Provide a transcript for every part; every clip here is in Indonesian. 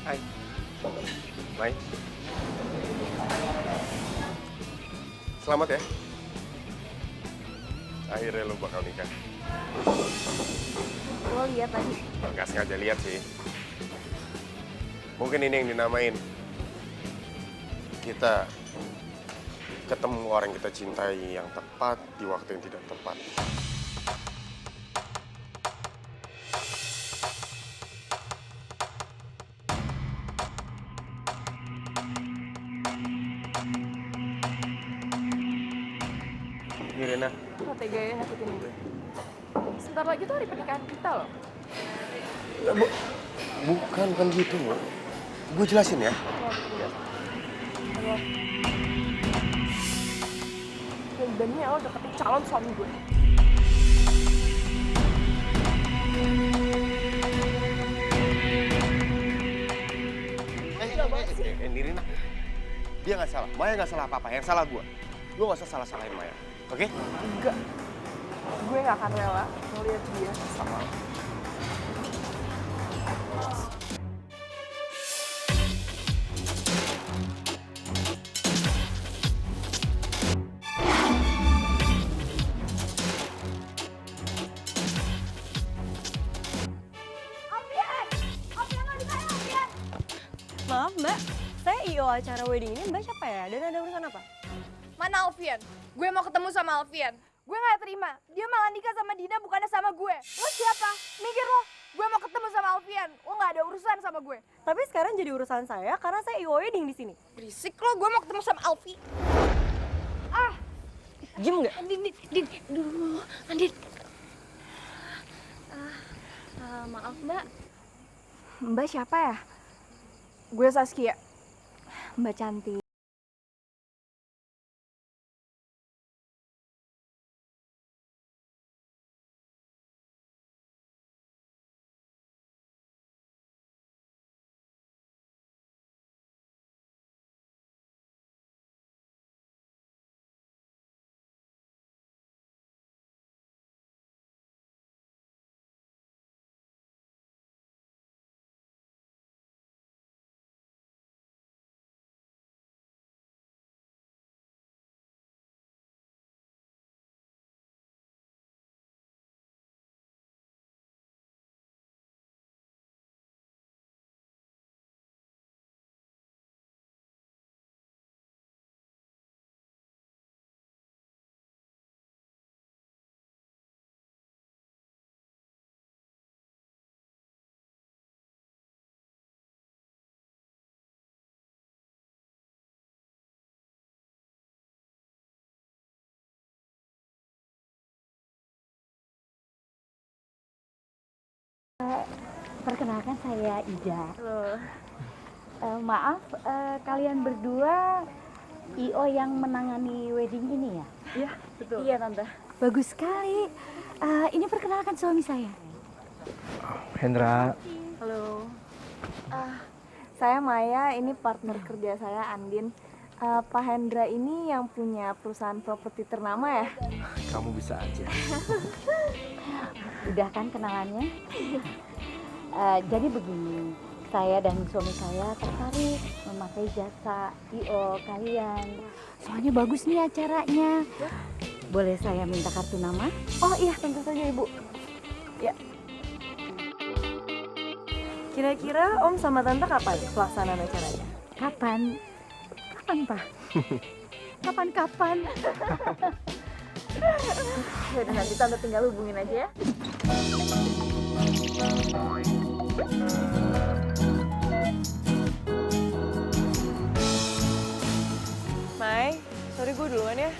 Hai. Mai. Selamat ya. Akhirnya lo bakal nikah. Lo lihat tadi. Nggak sengaja lihat sih. Mungkin ini yang dinamain kita ketemu orang yang kita cintai yang tepat di waktu yang tidak tepat. Mirena, Lo tega ya nyakitin gue. Sebentar lagi tuh hari pernikahan kita loh. bukan gitu loh. Gue jelasin ya. Yang berani lo deketin calon suami gue. Nirina, dia nggak salah. Maya nggak salah apa-apa. Yang salah gue. Lo nggak usah salah-salahin Maya, oke? Enggak. Gue gak akan rela ngeliat dia sama lo. Maaf Mbak, saya IO acara wedding ini. Mbak siapa ya? Dan ada urusan apa? Mana Alfian? Gue mau ketemu sama Alfian. Gue gak terima. Dia malah nikah sama Dina bukannya sama gue. Lo siapa? Mikir lo. Gue mau ketemu sama Alfian. Lo gak ada urusan sama gue. Tapi sekarang jadi urusan saya karena saya IO wedding di sini. Berisik lo. Gue mau ketemu sama Alfi. Ah. Diem nggak? Din, dulu, Andin. Maaf Mbak, Mbak siapa ya? Gue Saskia. Mbak cantik. Perkenalkan saya Ida. Halo. Maaf, kalian berdua IO yang menangani wedding ini ya? Iya, betul. Iya Tante. Bagus sekali. Ini perkenalkan suami saya. Hendra, Halo. Saya Maya, ini partner kerja saya Andin. Pak Hendra ini yang punya perusahaan properti ternama ya? kamu bisa aja. Udah kan kenalannya? Jadi begini, saya dan suami saya tertarik memakai jasa IO kalian. Soalnya bagus nih acaranya. Boleh saya minta kartu nama? Oh iya, tentu saja Ibu. Ya. Kira-kira Om sama Tante kapan pelaksanaan acaranya? Kapan? Kapan, Pak? Kapan-kapan? Yaudah, nanti Tante tinggal hubungin aja ya. Mai, sorry gue duluan ya.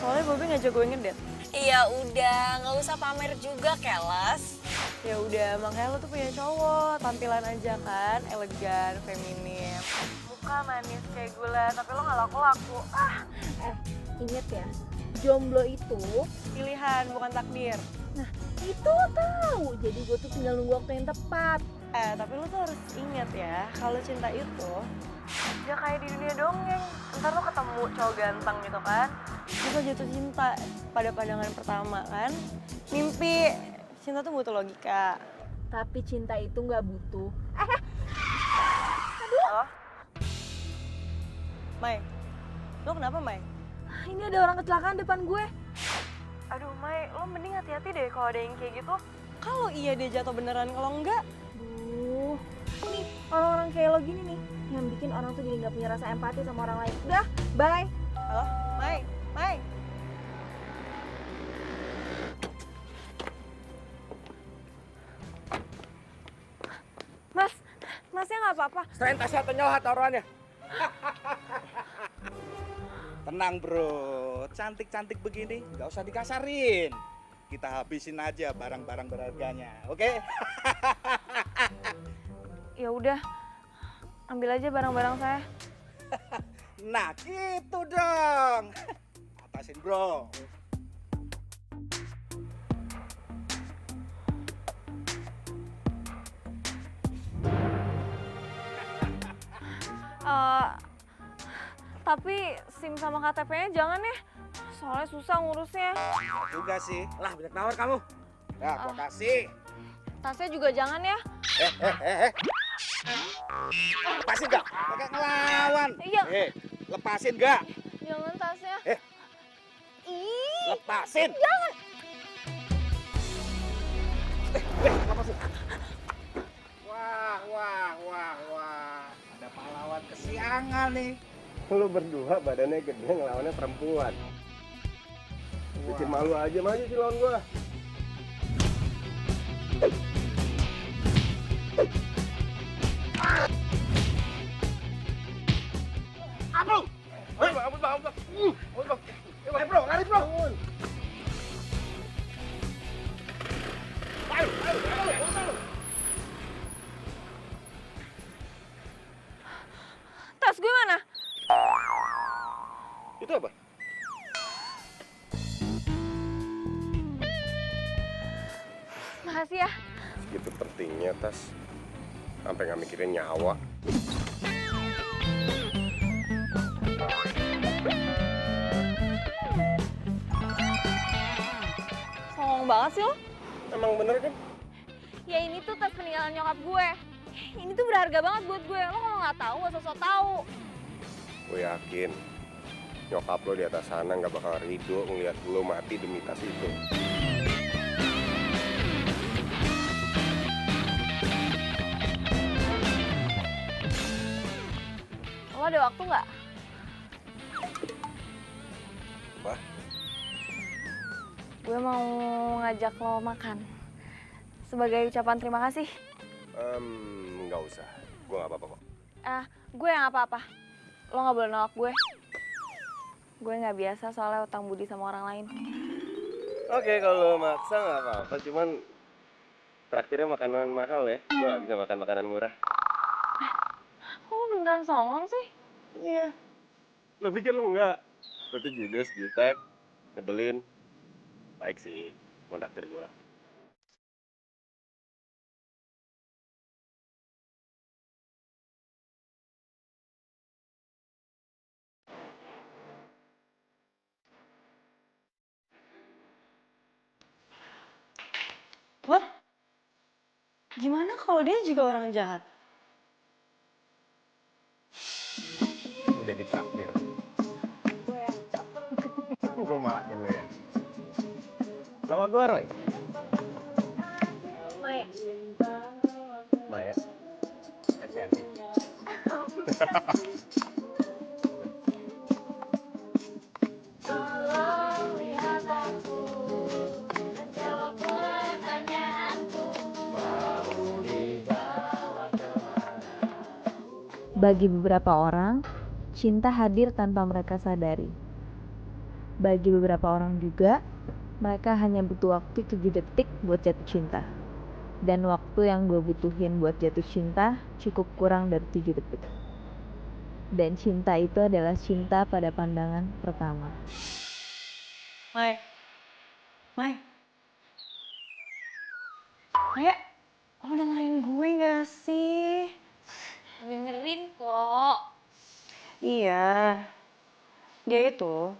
Soalnya Bobby ngajak gue ngedate. Iya udah, nggak usah pamer juga keles. Ya udah, makanya lo tuh punya cowok. Tampilan aja kan, elegan, feminim. Muka manis kayak gula, tapi lo gak laku-laku. Ingat ya, jomblo itu, Pilihan, bukan takdir. itu tahu. Jadi gue tuh tinggal nunggu waktu yang tepat. Tapi lo tuh harus ingat ya, kalau cinta itu ya kayak di dunia dongeng. Ntar lo ketemu cowok ganteng gitu kan, terus lo jatuh cinta pada pandangan pertama kan. Mimpi, cinta tuh butuh logika. Tapi cinta itu nggak butuh. Halo? Mai, lo kenapa Mai? Ini ada orang kecelakaan depan gue. Aduh Mai, lo mending hati-hati deh kalau ada yang kayak gitu. Kalau iya dia jatuh beneran, kalau enggak. Duh, nih orang-orang kayak lo gini nih, yang bikin orang tuh jadi nggak punya rasa empati sama orang lain. Udah, bye. Halo? Mai, Mai. Mas, masnya nggak apa-apa. Selain tasnya atau nyawa taruhannya. Tenang bro, cantik-cantik begini nggak usah dikasarin. Kita habisin aja barang-barang berharganya, oke? Ya udah, ambil aja barang-barang saya. Nah gitu dong. Atasin bro. Tapi SIM sama KTP-nya jangan ya, soalnya susah ngurusnya. Juga sih. Lah banyak nawar kamu. Nah, gua kasih. Tasnya juga jangan ya. Lepasin gak? Pakai ngelawan. Iya. Lepasin gak? Jangan tasnya. Ih, Lepasin. jangan. Lepasin. Wah. Ada pahlawan kesiangan nih. Lu berdua badannya gede ngelawannya perempuan. Bikin malu aja, maju sih lawan gua. Ampun! Ampun, bro. Lari, bro. Ayo. Tas gue mana? Itu apa? Makasih ya. Segitu pentingnya tas. Sampai nggak mikirin nyawa. Songong banget sih lo. Emang bener kan? Ya ini tuh tas peninggalan nyokap gue. Ini tuh berharga banget buat gue. Lo kalau nggak tahu nggak sosok tahu. Gue yakin nyokap lo di atas sana nggak bakal ridho ngeliat lo mati demi tas itu. Lo ada waktu nggak? Apa? Gue mau ngajak lo makan. Sebagai ucapan terima kasih. Nggak usah. Gue nggak apa-apa kok. Gue yang apa-apa. Lo nggak boleh nolak gue. Gue nggak biasa soalnya utang budi sama orang lain. Oke, kalau maksa nggak apa-apa. Cuman terakhirnya makanan mahal ya. Gue nggak bisa makan makanan murah. Kok lo beneran songong sih? Iya. Lo pikir lo nggak? Lo tuh judes, jutek, nyebelin. Baik sih, mau naktir gue. What? Gimana kalau dia juga orang jahat? Udah ditraktir. Gue malah dulu ya. Nama gue Roy. Maya. Maya. Bagi beberapa orang, cinta hadir tanpa mereka sadari. Bagi beberapa orang juga, mereka hanya butuh waktu 7 detik buat jatuh cinta. Dan waktu yang gue butuhin buat jatuh cinta cukup kurang dari 7 detik. Dan cinta itu adalah cinta pada pandangan pertama. Mai. Maya, lo dengerin gue gak sih? Dengerin kok. Iya. Dia itu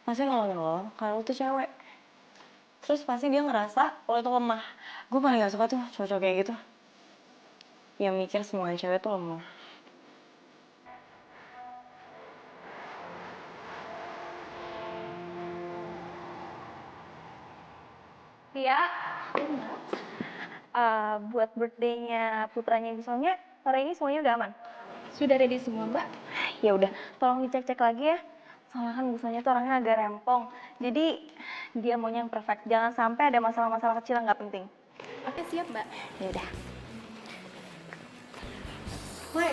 pasti nolongin lo karena lo tuh cewek. Terus pasti dia ngerasa lo tuh lemah. Gue paling gak suka tuh cowok-cowok kayak gitu. Yang mikir semua cewek tuh lemah. buat birthday-nya putranya Sonya, sore ini semuanya udah aman? Sudah ready semua, Mbak? Ya udah, tolong dicek-cek lagi ya. Soalnya kan busanya tuh orangnya agak rempong. Jadi dia maunya yang perfect. Jangan sampai ada masalah-masalah kecil yang nggak penting. Oke, siap, Mbak. Ya udah. Woi,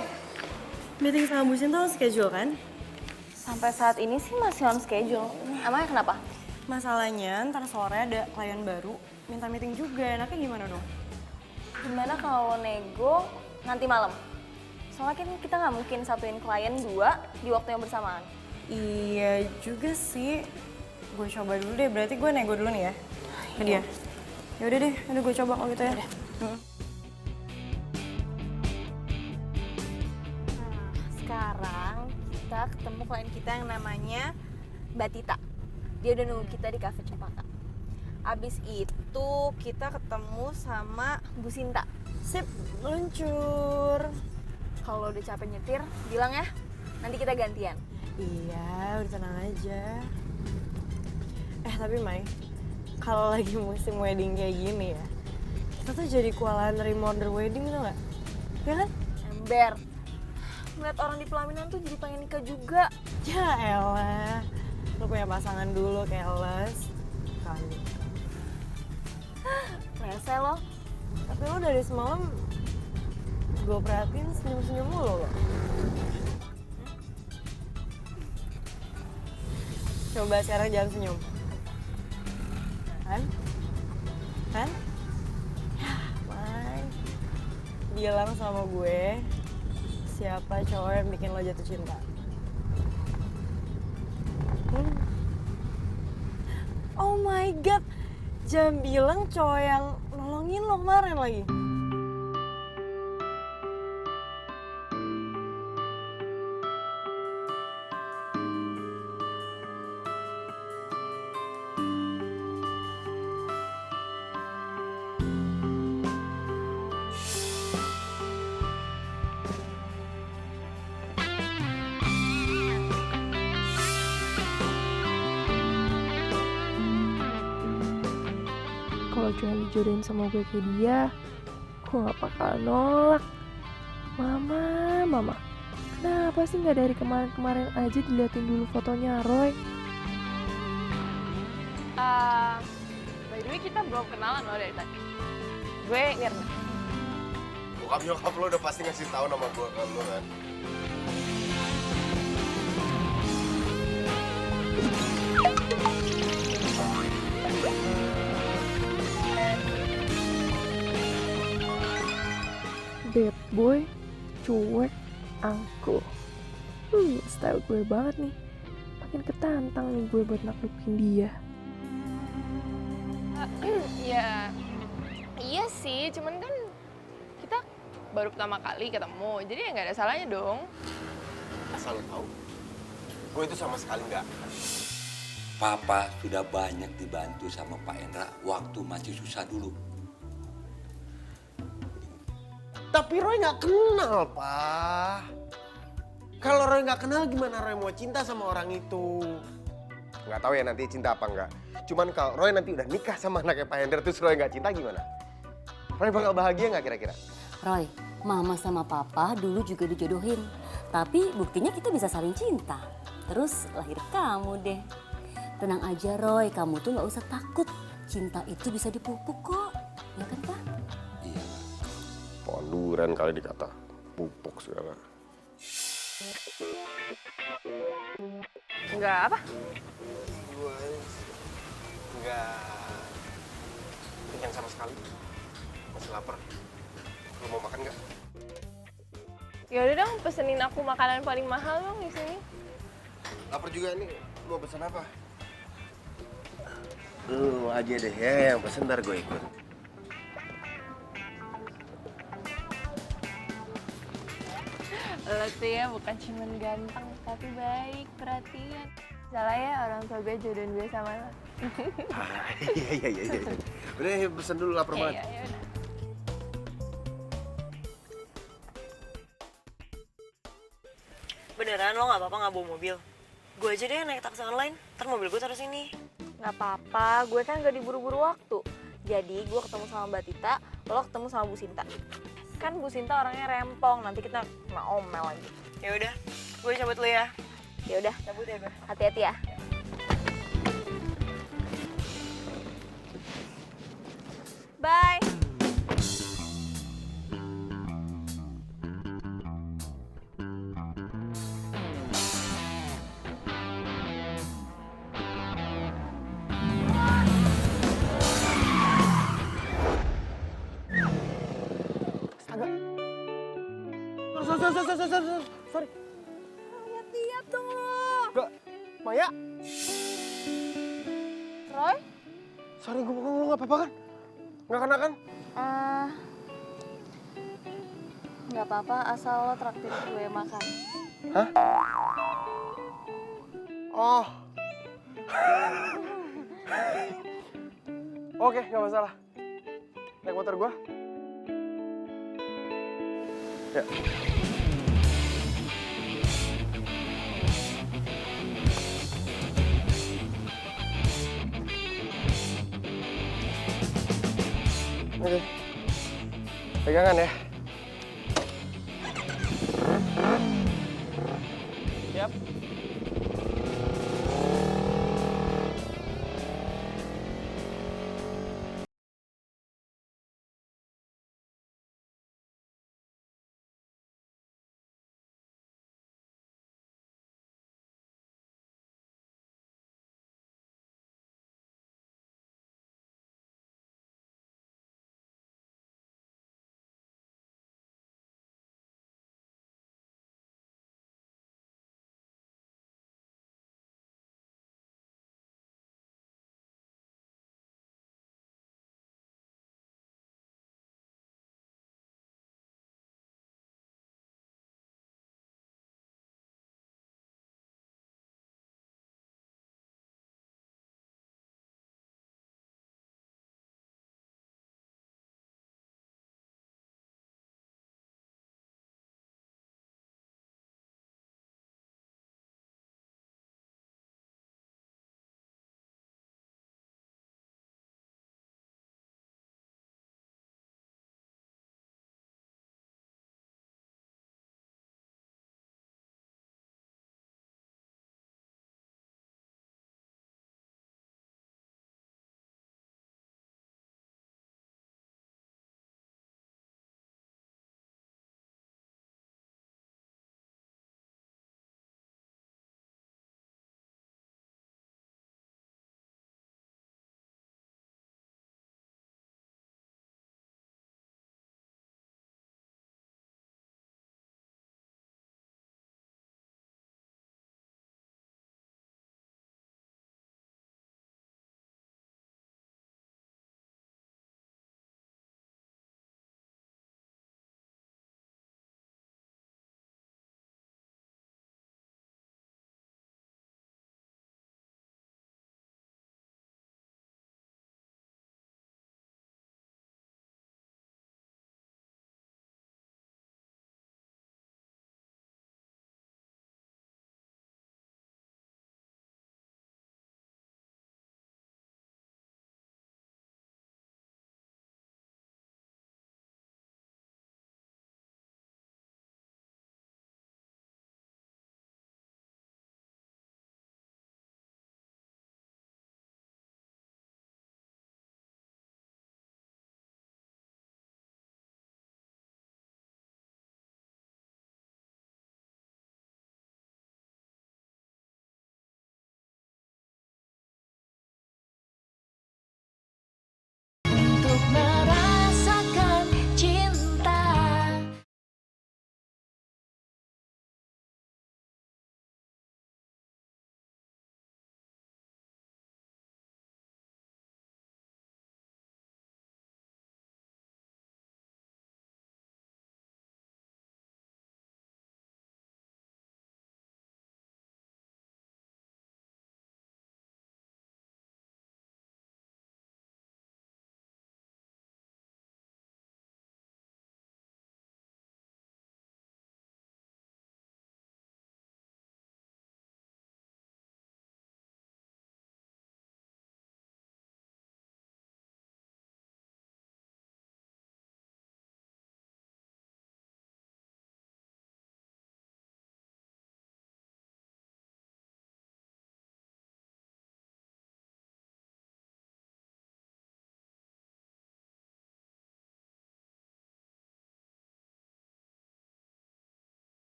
meeting sama Bu Sinta on schedule kan? Sampai saat ini sih masih on schedule. Emangnya kenapa? Masalahnya ntar sore ada klien baru, minta meeting juga. Enaknya gimana dong? Gimana kalau nego nanti malam? Soalnya kan kita nggak mungkin satuin klien 2 di waktu yang bersamaan. Iya juga sih. Gue coba dulu deh, berarti gue nego dulu nih ya ke dia. Ya udah deh, udah gue coba kalau gitu ya. Nah, sekarang kita ketemu klien kita yang namanya Mbak Tita. Dia udah nunggu kita di Cafe Cempaka. Abis itu kita ketemu sama Bu Sinta. Sip, luncur. Kalau udah capek nyetir, bilang ya. Nanti kita gantian. Iya, udah tenang aja. Tapi Mai, kalau lagi musim wedding kayak gini ya, kita tuh jadi kewalahan dari modern wedding gitu nggak? Ya kan? Ember. Ngeliat orang di pelaminan tuh jadi pengen nikah juga. Ya elah, lu punya pasangan dulu, keles. Kali. Rese lo. Tapi lo dari semalam gue perhatiin senyum-senyum mulu lo. Coba sekarang jangan senyum. Kan? Kan? Ya, Mai. Bilang sama gue siapa cowok yang bikin lo jatuh cinta. Oh my god, jangan bilang cowok yang nolongin lo kemarin lagi. Kalau cuma dijodohin sama gue kayak dia, gue gak bakal nolak. Mama, kenapa sih gak dari kemarin-kemarin aja diliatin dulu fotonya Roy? By the way, kita belum kenalan loh dari tadi. Gue Nirna. Bokap nyokap lo udah pasti ngasih tahu nama gue ke lo kan. Bad boy, cuek, angkuh. Style gue banget nih. Makin ketantang nih gue buat naklukin dia. Ya, iya sih, cuman kan kita baru pertama kali ketemu, jadi ya nggak ada salahnya dong. Asal lo tahu, gue itu sama sekali nggak. Papa sudah banyak dibantu sama Pak Endra waktu masih susah dulu. Tapi Roy nggak kenal, Pak. Kalau Roy nggak kenal, gimana Roy mau cinta sama orang itu? Nggak tahu ya nanti cinta apa nggak. Cuman kalau Roy nanti udah nikah sama anaknya Pak Hendra, terus Roy nggak cinta gimana? Roy bakal bahagia nggak kira-kira? Roy, Mama sama Papa dulu juga dijodohin. Tapi buktinya kita bisa saling cinta. Terus lahir kamu deh. Tenang aja Roy, kamu tuh nggak usah takut. Cinta itu bisa dipupuk kok. Ya kan, Pak? Iya. Ponduran kali dikata pupuk segala. Enggak apa? Gue nggak kenyang sama sekali. Masih lapar. Lo mau makan nggak? Ya udah dong, pesenin aku makanan paling mahal dong di sini. Lapar juga nih. Mau pesen apa? Lu aja deh ya yang pesen, ntar gue ikut. Lo tuh ya bukan cuma ganteng, tapi baik, perhatian. Salah ya orang tua gue jodohin gue sama lo. Iya. Udah pesen dulu, lapar banget. Iya, udah. Beneran lo nggak apa-apa nggak bawa mobil? Gue aja deh naik taksi online, ntar mobil gue taruh sini. Nggak apa-apa, gue kan gak diburu-buru waktu. Jadi gue ketemu sama Mbak Tita, lo ketemu sama Bu Sinta. Kan Bu Sinta orangnya rempong, nanti kita kena omel lagi. Ya udah, gue cabut dulu ya. Ya udah, Cabut ya gue. hati-hati ya. Bye. Astaga. Sorry. Lihat-lihat dong lo. Gak, Maya. Roy? Sorry, gue lu gak apa-apa kan? Gak kena kan? Nggak apa-apa, asal lo traktir gue makan. Hah? Oh. Oke, gak masalah. Naik motor gua. Ya. Oke. Pegangan ya. Siap.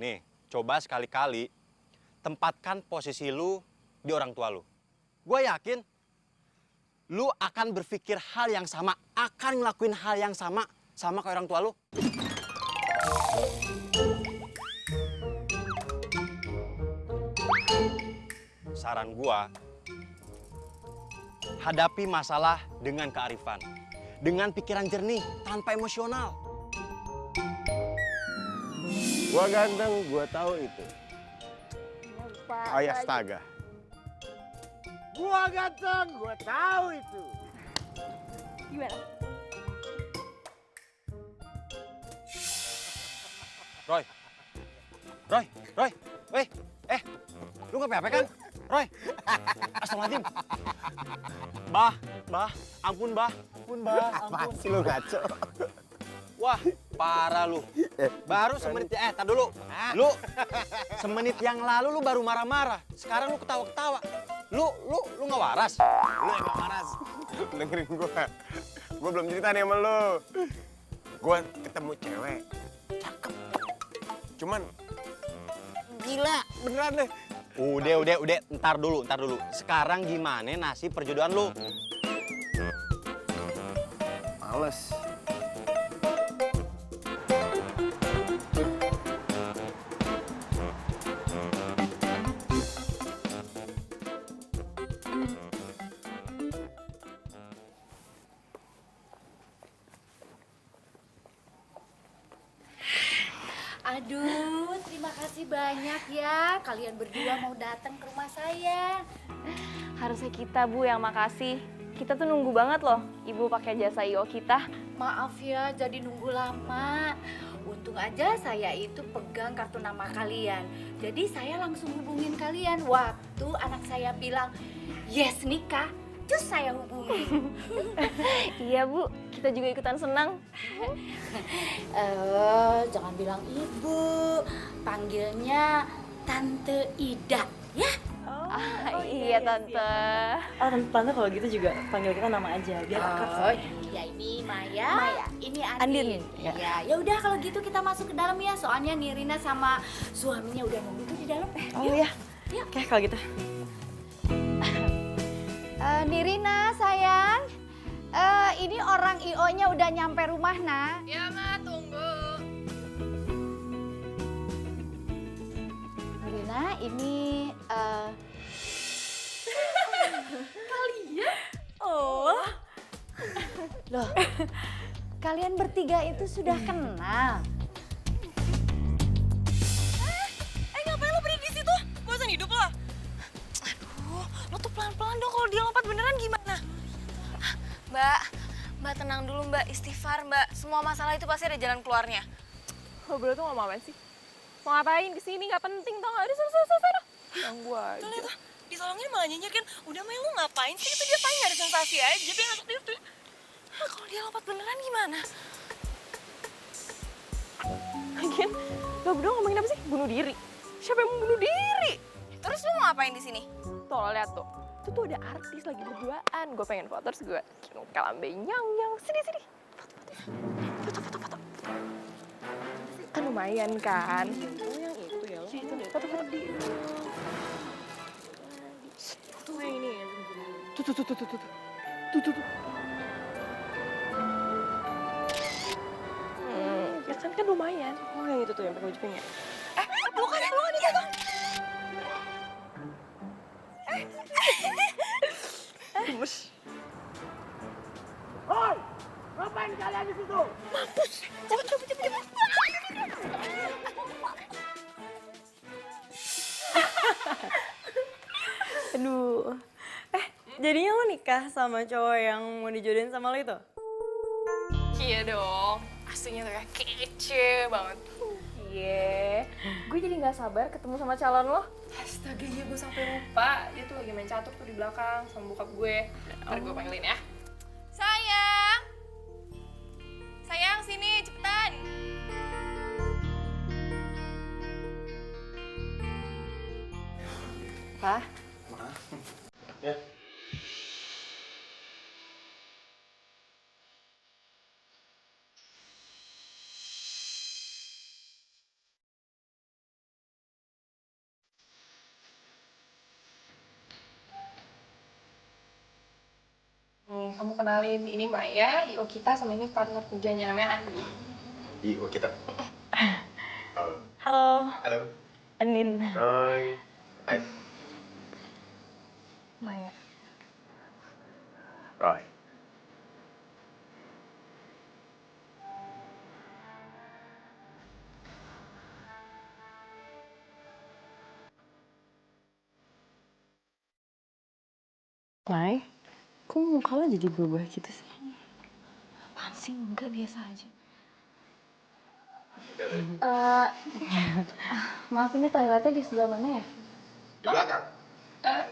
Nih, coba sekali-kali tempatkan posisi lu di orang tua lu. Gue yakin lu akan berpikir hal yang sama, akan ngelakuin hal yang sama kayak orang tua lu. Saran gua, hadapi masalah dengan kearifan, dengan pikiran jernih, tanpa emosional. Gua ganteng, gua tahu itu. Ayah astaga. Gua ganteng, gua tahu itu. Gimana? Roy, lu nggak apa-apa kan? Roy, astagfirullahaladzim. Bah, ampun bah. Apaan sih lu ngaco? Wah, parah lu. Baru semenit, tar dulu. Lu semenit yang lalu lu baru marah-marah. Sekarang lu ketawa-ketawa. Lu nggak waras. Lu yang gak waras. Dengerin gua. Gua belum cerita nih sama lu. Gua ketemu cewek. Cakep. Cuman gila, beneran deh. Udah, ntar dulu. Sekarang gimana nasib perjodohan lu? Males. Aduh, terima kasih banyak ya. Kalian berdua mau datang ke rumah saya. Harusnya kita, Bu, yang makasih. Kita tuh nunggu banget loh, Ibu pakai jasa IO kita. Maaf ya, jadi nunggu lama. Untung aja saya itu pegang kartu nama kalian. Jadi saya langsung hubungin kalian. Waktu anak saya bilang, yes nikah, terus saya hubungin. Iya, Bu. Kita juga ikutan senang. Jangan bilang ibu, panggilnya Tante Ida, ya? Iya, Tante. Oh, Tante kalau gitu juga panggil kita nama aja, biar akrab. Oh iya, ini Maya. Ini Andin. Iya, ya udah kalau gitu kita masuk ke dalam ya. Soalnya Nirina sama suaminya udah nunggu tuh di dalam. Oh iya. Oke, kalau gitu. Nirina sayang, ini orang IO-nya udah nyampe rumah, nak. Ya, Ma, tunggu. Nirina, ini kalian? Oh. Loh, kalian bertiga itu sudah kenal. Ngapain lo berdiri di situ? Bosan hidup lo? Aduh, lo tuh pelan-pelan dong kalau dia lompat beneran gimana? Mbak tenang dulu Mbak, istighfar Mbak. Semua masalah itu pasti ada jalan keluarnya. Lo berdua tuh ngomong apa sih? Mau ngapain kesini? Nggak penting tau nggak? Udah selesai. Ganggu aja. Tuh lihat tuh, ditolongin malah nyinyir kan. Udah Mel, lo ngapain sih? Itu dia paling gak ada sensasi aja, dia masuk itu. Kalau dia lompat beneran gimana? Lagian, lo berdua ngomongin apa sih? Bunuh diri. Siapa yang mau bunuh diri? Terus lo mau ngapain di sini? Tuh, lo lihat tuh. Itu tuh ada artis lagi berduaan. Gue pengen foto, terus gue kalambe nyang. Sini. Foto. Kan lumayan kan? Oh, yang itu ya. Itu deh, foto di. Tuh yang ini ya. Tuh. Ya kan lumayan. Oh, yang itu tuh yang pakai baju pink ya. Bukan itu. Gemes. Hoi, ngapain kalian di situ? Mampus. Cepet. Aduh. Jadinya lo nikah sama cowok yang mau dijodohin sama lo itu? Iya dong. Aslinya tuh kayak kece banget. Iya. Gue jadi nggak sabar ketemu sama calon lo. Astaga, iya gue sampai lupa. Dia tuh lagi main catur tuh di belakang sama bokap gue. Ntar gue panggilin ya. Sayang, sini cepetan. Pak? Ya. nih, kamu kenalin ini Maya, Io kita, sama ini partner kerjanya namanya Andi. Io kita. Halo, Halo. Anin. Hai. Hai. Maya. Roy. Mai, kok muka lo jadi berubah gitu sih? Apaan sih? Enggak, biasa aja. Maaf, ini toiletnya di sebelah mana ya? Di belakang.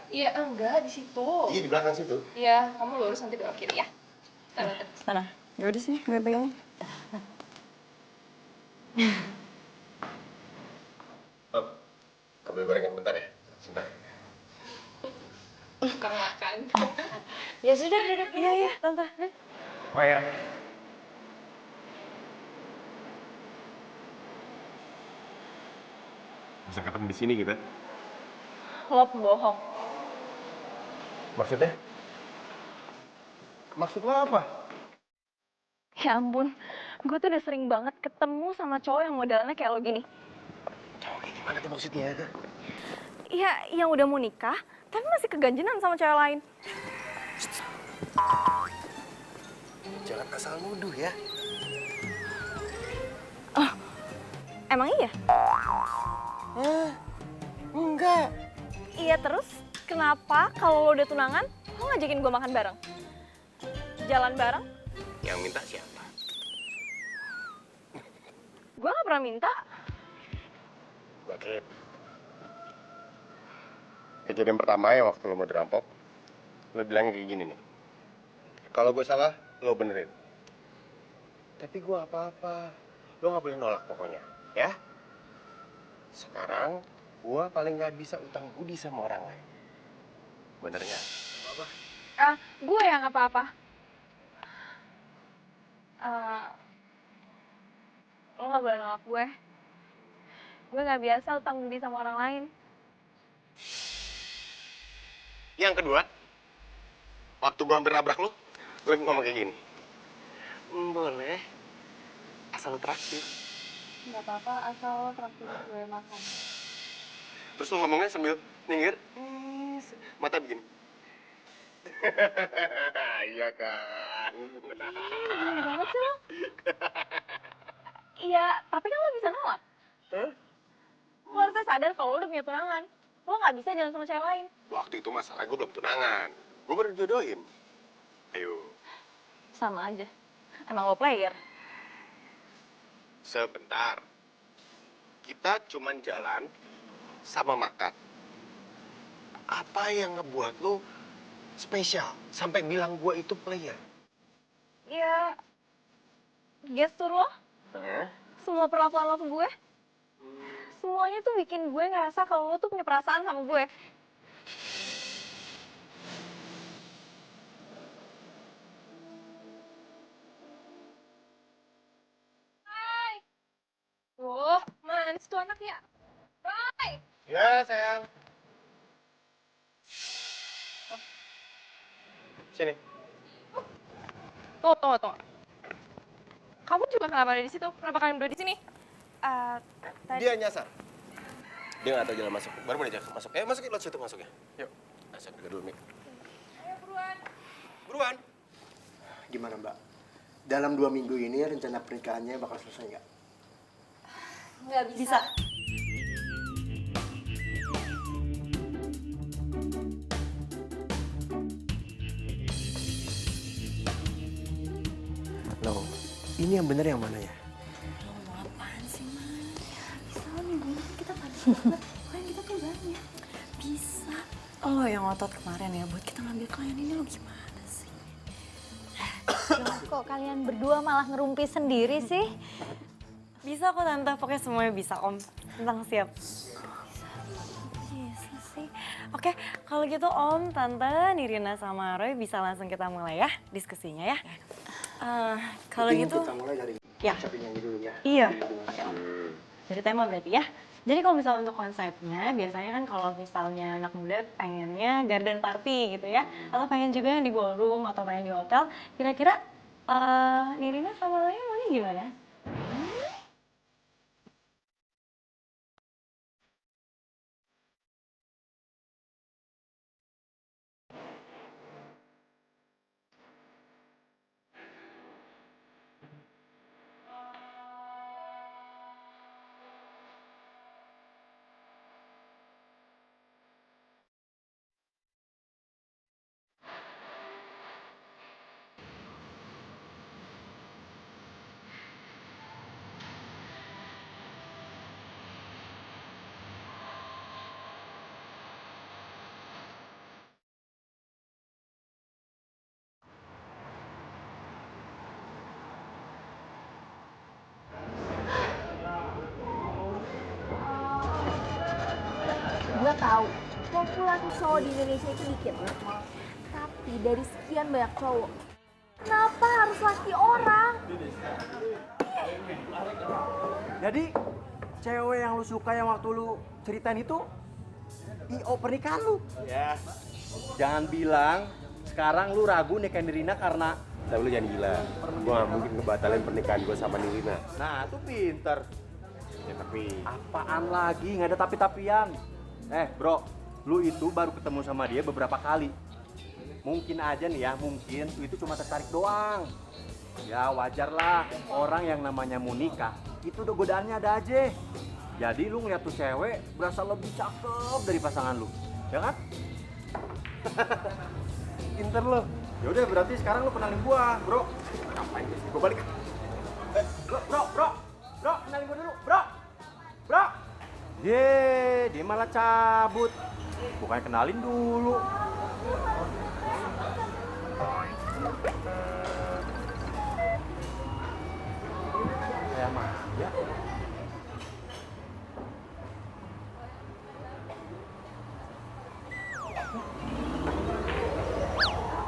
Iya, enggak, di situ. Iya, di belakang situ. Iya, kamu lurus nanti belok kiri ya. Sana. Yaudah sih, gue pegangin. Kamu gorengan bentar ya. Sebentar. Bukan makan. Ya sudah, duduk. Iya, tante. Maya. Bisa ketemu di sini kita. Lo pembohong. Maksudnya? Maksud lo apa? Ya ampun, gue tuh udah sering banget ketemu sama cowok yang modelnya kayak lo gini. Cowok kayak gimana tuh maksudnya? Iya, yang udah mau nikah, tapi masih keganjenan sama cewek lain. Jangan asal nuduh ya. Oh, emang iya? Enggak. Iya terus, kenapa kalau lo udah tunangan, lo ngajakin gue makan bareng? Jalan bareng? Yang minta siapa? Gue gak pernah minta. Oke. Kejadian pertama ya waktu lo mau dirampok, lo bilangnya kayak gini nih. Kalau gue salah, lo benerin. Tapi gue apa-apa. Lo gak boleh nolak pokoknya, ya? Sekarang, gue paling gak bisa utang budi sama orang lain. Bener nggak? Gue yang apa-apa. Lo gak boleh nolak gue. Gue gak biasa utang budi sama orang lain. Yang kedua, waktu gue hampir nabrak lo ngomong kayak gini. Boleh, asal traktir. Gak apa-apa, asal lo traktir gue makan. Terus lo ngomongnya sambil nyengir, mata begini. Iya kan? Gini banget sih lo. Iya, tapi kan lo bisa nolak. Hah? Lo harusnya sadar kalau lo udah punya tunangan. Lo gak bisa jalan sama cewek lain. Waktu itu masalah gue belum tunangan. Gue baru jodohin. Ayo. Sama aja. Emang lo player. Sebentar. Kita cuman jalan sama makan. Apa yang ngebuat lo spesial sampai bilang gue itu player? Ya, gestur lo, semua perlakuan lo ke gue, semuanya tuh bikin gue ngerasa kalau lo tuh punya perasaan sama gue. Oh, manis tuh anak ya. Roy! Ya, sayang. Sini. Tunggu. Kamu juga kenapa ada di situ? Kenapa kalian berdua di sini? Dia nyasar. Dia nggak tahu jalan masuk. Baru mau diajak masuk. Masuk ke situ masuk ya. Yuk. Asal dulu dulu, Mik. Ayo buruan. Buruan. Gimana Mbak? Dalam 2 minggu ini rencana pernikahannya bakal selesai nggak? Nggak bisa. Loh, ini yang bener yang mana ya? Apaan sih, Man? Bisa lo minggu ini kita padat banget. Klien kita tuh banyak. Bisa. Lo yang ngotot kemarin ya buat kita ngambil klien ini lo gimana sih? Kok kalian berdua malah ngerumpi sendiri sih? Bisa kok Tante, pokoknya semuanya bisa Om. Tentang siap. Bisa sih. Oke, kalau gitu Om, Tante, Nirina sama Roy bisa langsung kita mulai ya diskusinya ya. Kalau Mungkin gitu, kita mulai dari ya. siapin yang dulu ya. Iya. Dari tema berarti ya. Jadi kalau misalnya untuk konsepnya, biasanya kan kalau misalnya anak muda pengennya garden party gitu ya, atau pengen juga yang di ballroom atau pengen di hotel, kira-kira Nirina sama Laya maunya gimana? Gue tahu populasi cowok di Indonesia itu dikit. Tapi dari sekian banyak cowok, kenapa harus laki orang? Jadi cewek yang lu suka yang waktu lu ceritain itu IO pernikahan lu. Ya, jangan bilang sekarang lu ragu nikahin Nirina karena... Tapi lu jangan gila. Gua gak mungkin ngebatalin pernikahan gua sama Nirina. Nah, itu pinter. Ya tapi Apaan lagi? Nggak ada tapi-tapian. Bro, lu itu baru ketemu sama dia beberapa kali. Mungkin aja nih ya, mungkin lu itu cuma tertarik doang. Ya wajar lah, orang yang namanya mau nikah, itu udah godaannya ada aja. Jadi lu ngeliat tuh cewek, berasa lebih cakep dari pasangan lu. Ya kan? pinter lu. Ya udah berarti sekarang lu kenalin gua, bro. Ngapain sih? Gua balik. Bro, kenalin gua dulu, bro. Dia malah cabut. Bukannya kenalin dulu. Ya, Maya.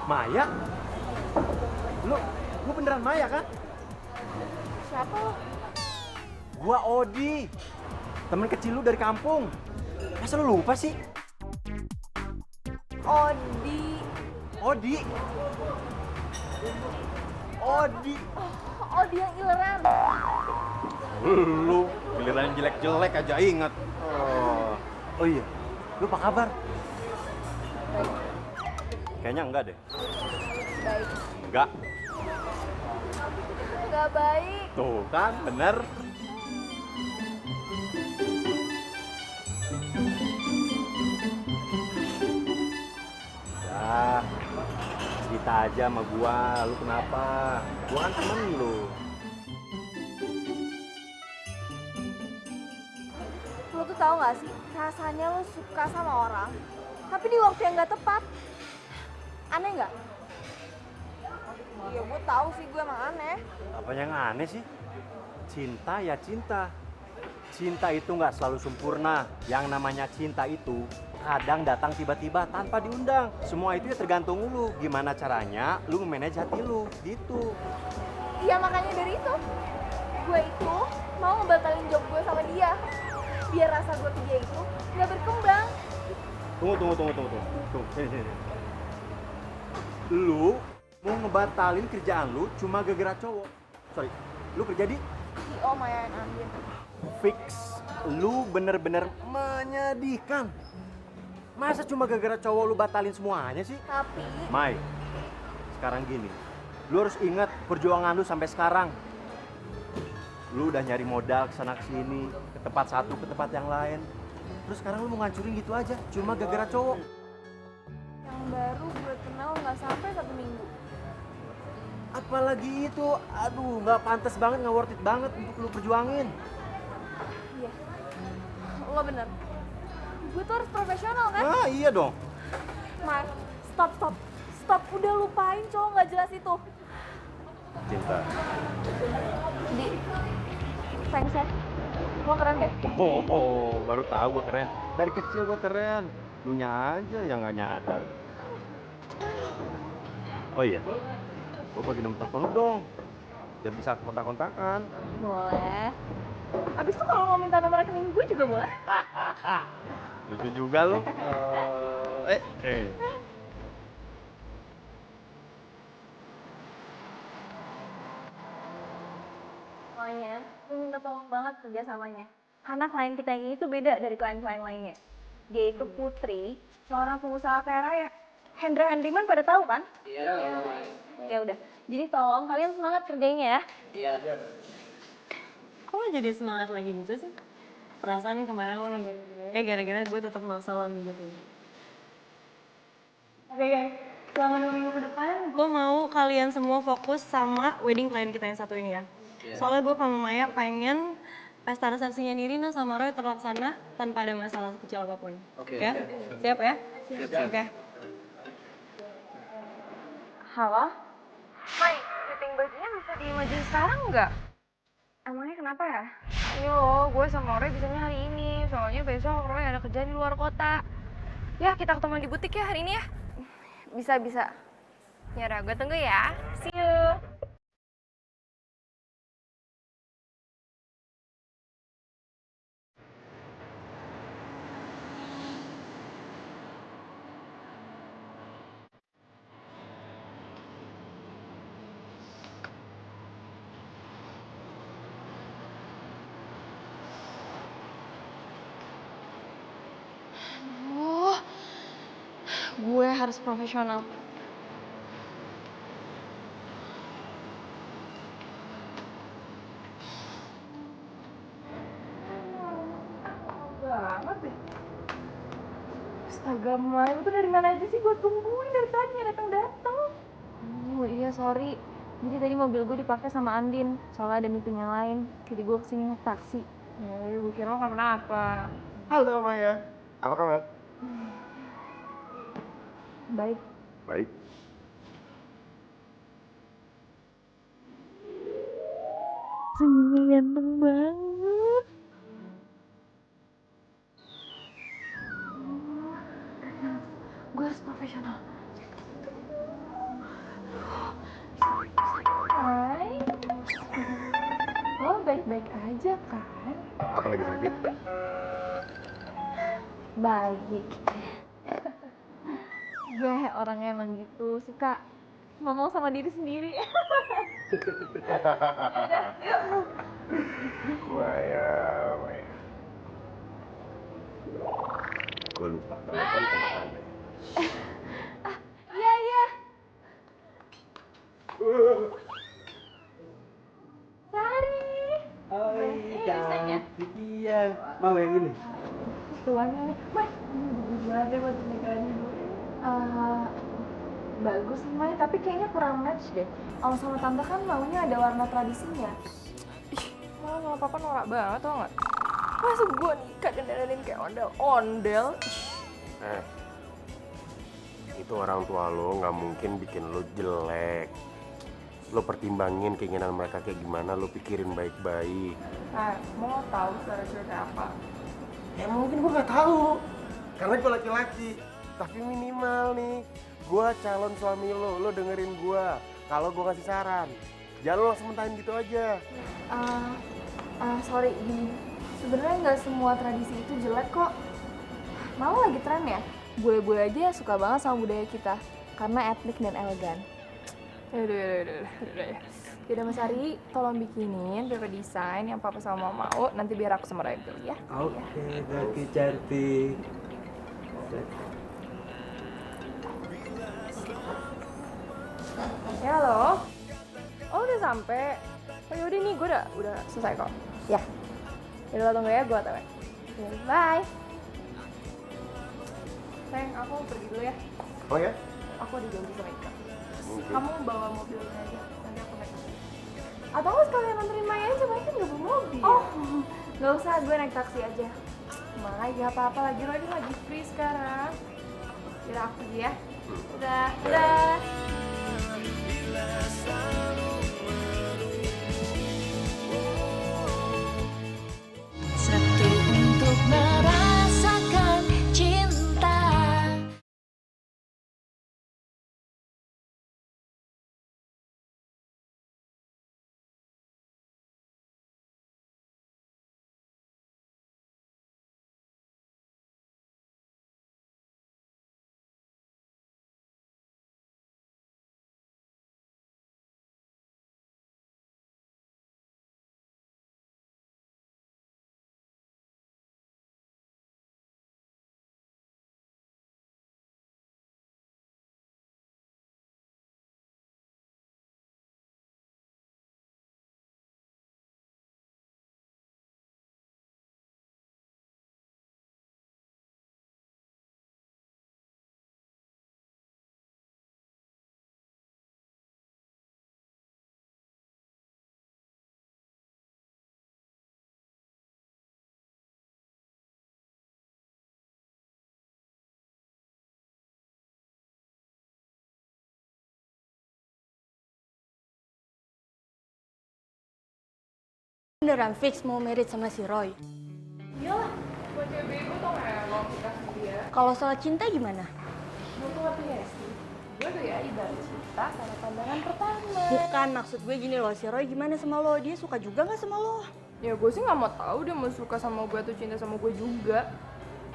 Maya? Lu beneran Maya kan? Siapa lo? Gua Odi, temen kecil lu dari kampung. Masa lu lupa sih? Odi. Odi. Odi yang ileran. Lu giliran jelek-jelek aja inget. Oh iya, lu apa kabar? Baik. Kayaknya enggak deh. Baik. Enggak. Gak baik. Tuh kan, bener. Ya, cerita aja sama gua, lu kenapa? Gua kan temen lu. Lo tuh tahu gak sih, rasanya lo suka sama orang, tapi di waktu yang gak tepat. Aneh gak? Iya, gue tahu sih, gue emang aneh. Apa yang aneh sih? Cinta ya cinta. Cinta itu nggak selalu sempurna. Yang namanya cinta itu kadang datang tiba-tiba tanpa diundang. Semua itu ya tergantung lu. Gimana caranya lu memanage hati lu, gitu. Iya, makanya dari itu, gue itu mau ngebatalin job gue sama dia. Biar rasa gue ke dia itu nggak berkembang. Tunggu. Sini. Lu mau ngebatalin kerjaan lu cuma gara-gara cowok. Sorry, lu kerja di Oh, Maya yang ambil. fix. Lu bener-bener menyedihkan. Masa cuma gara-gara cowok lu batalin semuanya sih? Tapi Mai, sekarang gini, lu harus ingat perjuangan lu sampai sekarang. Lu udah nyari modal kesana kesini, ke tempat satu, ke tempat yang lain. Terus sekarang lu mau ngancurin gitu aja, cuma gara-gara cowok. yang baru gue kenal nggak sampai 1 minggu. Apalagi itu, aduh nggak pantas banget, nggak worth it banget untuk lu perjuangin. Iya, lo bener. Gue tuh harus profesional kan? Ah iya dong. Mar, stop. Udah lupain cowok nggak jelas itu. Cinta. Di, thanks ya. Lo keren deh. Oh, baru tahu gue keren. Dari kecil gue keren. Lu nya aja yang nggak nyadar. Oh iya, gue bagi nomor telepon lu dong. Biar bisa kontak-kontakan. Boleh. Abis itu kalau mau minta nomor rekening gue juga boleh. Lucu juga lo. Soalnya, gue minta tolong banget kerjasamanya. Karena klien kita ini tuh beda dari klien-klien lainnya. Dia itu Putri, seorang pengusaha kaya raya. Hendra Hendiman pada tahu kan? Iya. Ya udah, jadi tolong kalian semangat kerjanya ya. Iya. Kok lo jadi semangat lagi gitu sih? Perasaan kemarin lo nungguin gue gara-gara gue tetap masalah gitu. Oke guys, selama 2 minggu ke depan, gue mau kalian semua fokus sama wedding klien kita yang satu ini ya. Soalnya gue sama Maya pengen pesta resepsinya Nirina sama Roy terlaksana tanpa ada masalah kecil apapun. Oke. Ya? Siap ya? Siap. Oke. Halo? Mai, fitting bajunya bisa diimajein sekarang nggak? Emangnya kenapa ya? Ini loh, gue sama Roy bisanya hari ini. Soalnya besok Roy ada kerjaan di luar kota. Ya, kita ketemu di butik ya hari ini ya? Bisa. Yaudah, gue tunggu ya. See you. Oh, gue harus profesional. Banget deh. Astaga, Mai, lu tuh dari mana aja sih? Gue tungguin dari tadi nggak datang-datang. Oh iya, sorry. Jadi tadi mobil gue dipakai sama Andin. Soalnya ada meeting yang lain. Jadi gue kesini naik taksi. Gue kira lo kenapa? Halo Maya, apa kabar? Baik. Baik. Senyumnya ganteng banget. Gue harus profesional. Hai. Lo baik-baik aja kan? Apa lagi sakit? Baik. Gue orangnya emang gitu, suka ngomong sama diri sendiri. Maya. Gue lupa telepon sama Anda. Iya. Sari. Oh iya, iya. Mau yang ini? Tuannya nih, Mai. Bagus banget ya buat pernikahan gue. Bagus nih, Mai, tapi kayaknya kurang match deh. Om sama Tante kan maunya ada warna tradisinya. Malah sama papa norak banget tau gak? Masa gue nikah dan dandanin kayak ondel-ondel? Itu orang tua lo nggak mungkin bikin lo jelek. Lo pertimbangin keinginan mereka kayak gimana, lo pikirin baik-baik. Mau tahu cara kayak apa? Ya mungkin gue nggak tahu, karena gue laki-laki. Tapi minimal nih, gue calon suami lo dengerin gue. Kalau gue kasih saran, jangan lo langsung mentahin gitu aja. Sorry, gini. Sebenarnya nggak semua tradisi itu jelek kok. Malah lagi tren ya. Bule-bule aja suka banget sama budaya kita karena etnik dan elegan. Yaudah ya. Yaudah Mas Ari, tolong bikinin paper desain yang papa sama mama mau. Nanti biar aku sama Raya pilih ya. Oke, kaki cantik. Ya halo. Oh udah sampai. Oh yaudah nih, gue udah selesai kok. Ya. Yaudah lo tunggu ya, gue otw. Bye. Sayang, aku mau pergi dulu ya. Oh ya? Aku ada janji sama Ika. Mungkin. Kamu bawa mobilnya aja, nanti aku naik taksi. Atau nggak sekalian anterin Maya aja, Maya kan nggak bawa mobil. Oh, nggak usah, gue naik taksi aja. Maya gak apa-apa lagi, Roy lagi free sekarang. Yaudah aku pergi ya. Udah. Beneran fix mau merit sama si Roy? Iyalah, gue cewek bego tau gak ya kalau kita sama dia. Kalau soal cinta gimana? Lo tuh ngerti gak sih? Gue tuh ya ibarat cinta pada pandangan pertama. Bukan, maksud gue gini loh, si Roy gimana sama lo? Dia suka juga gak sama lo? Ya gue sih gak mau tahu dia mau suka sama gue atau cinta sama gue juga.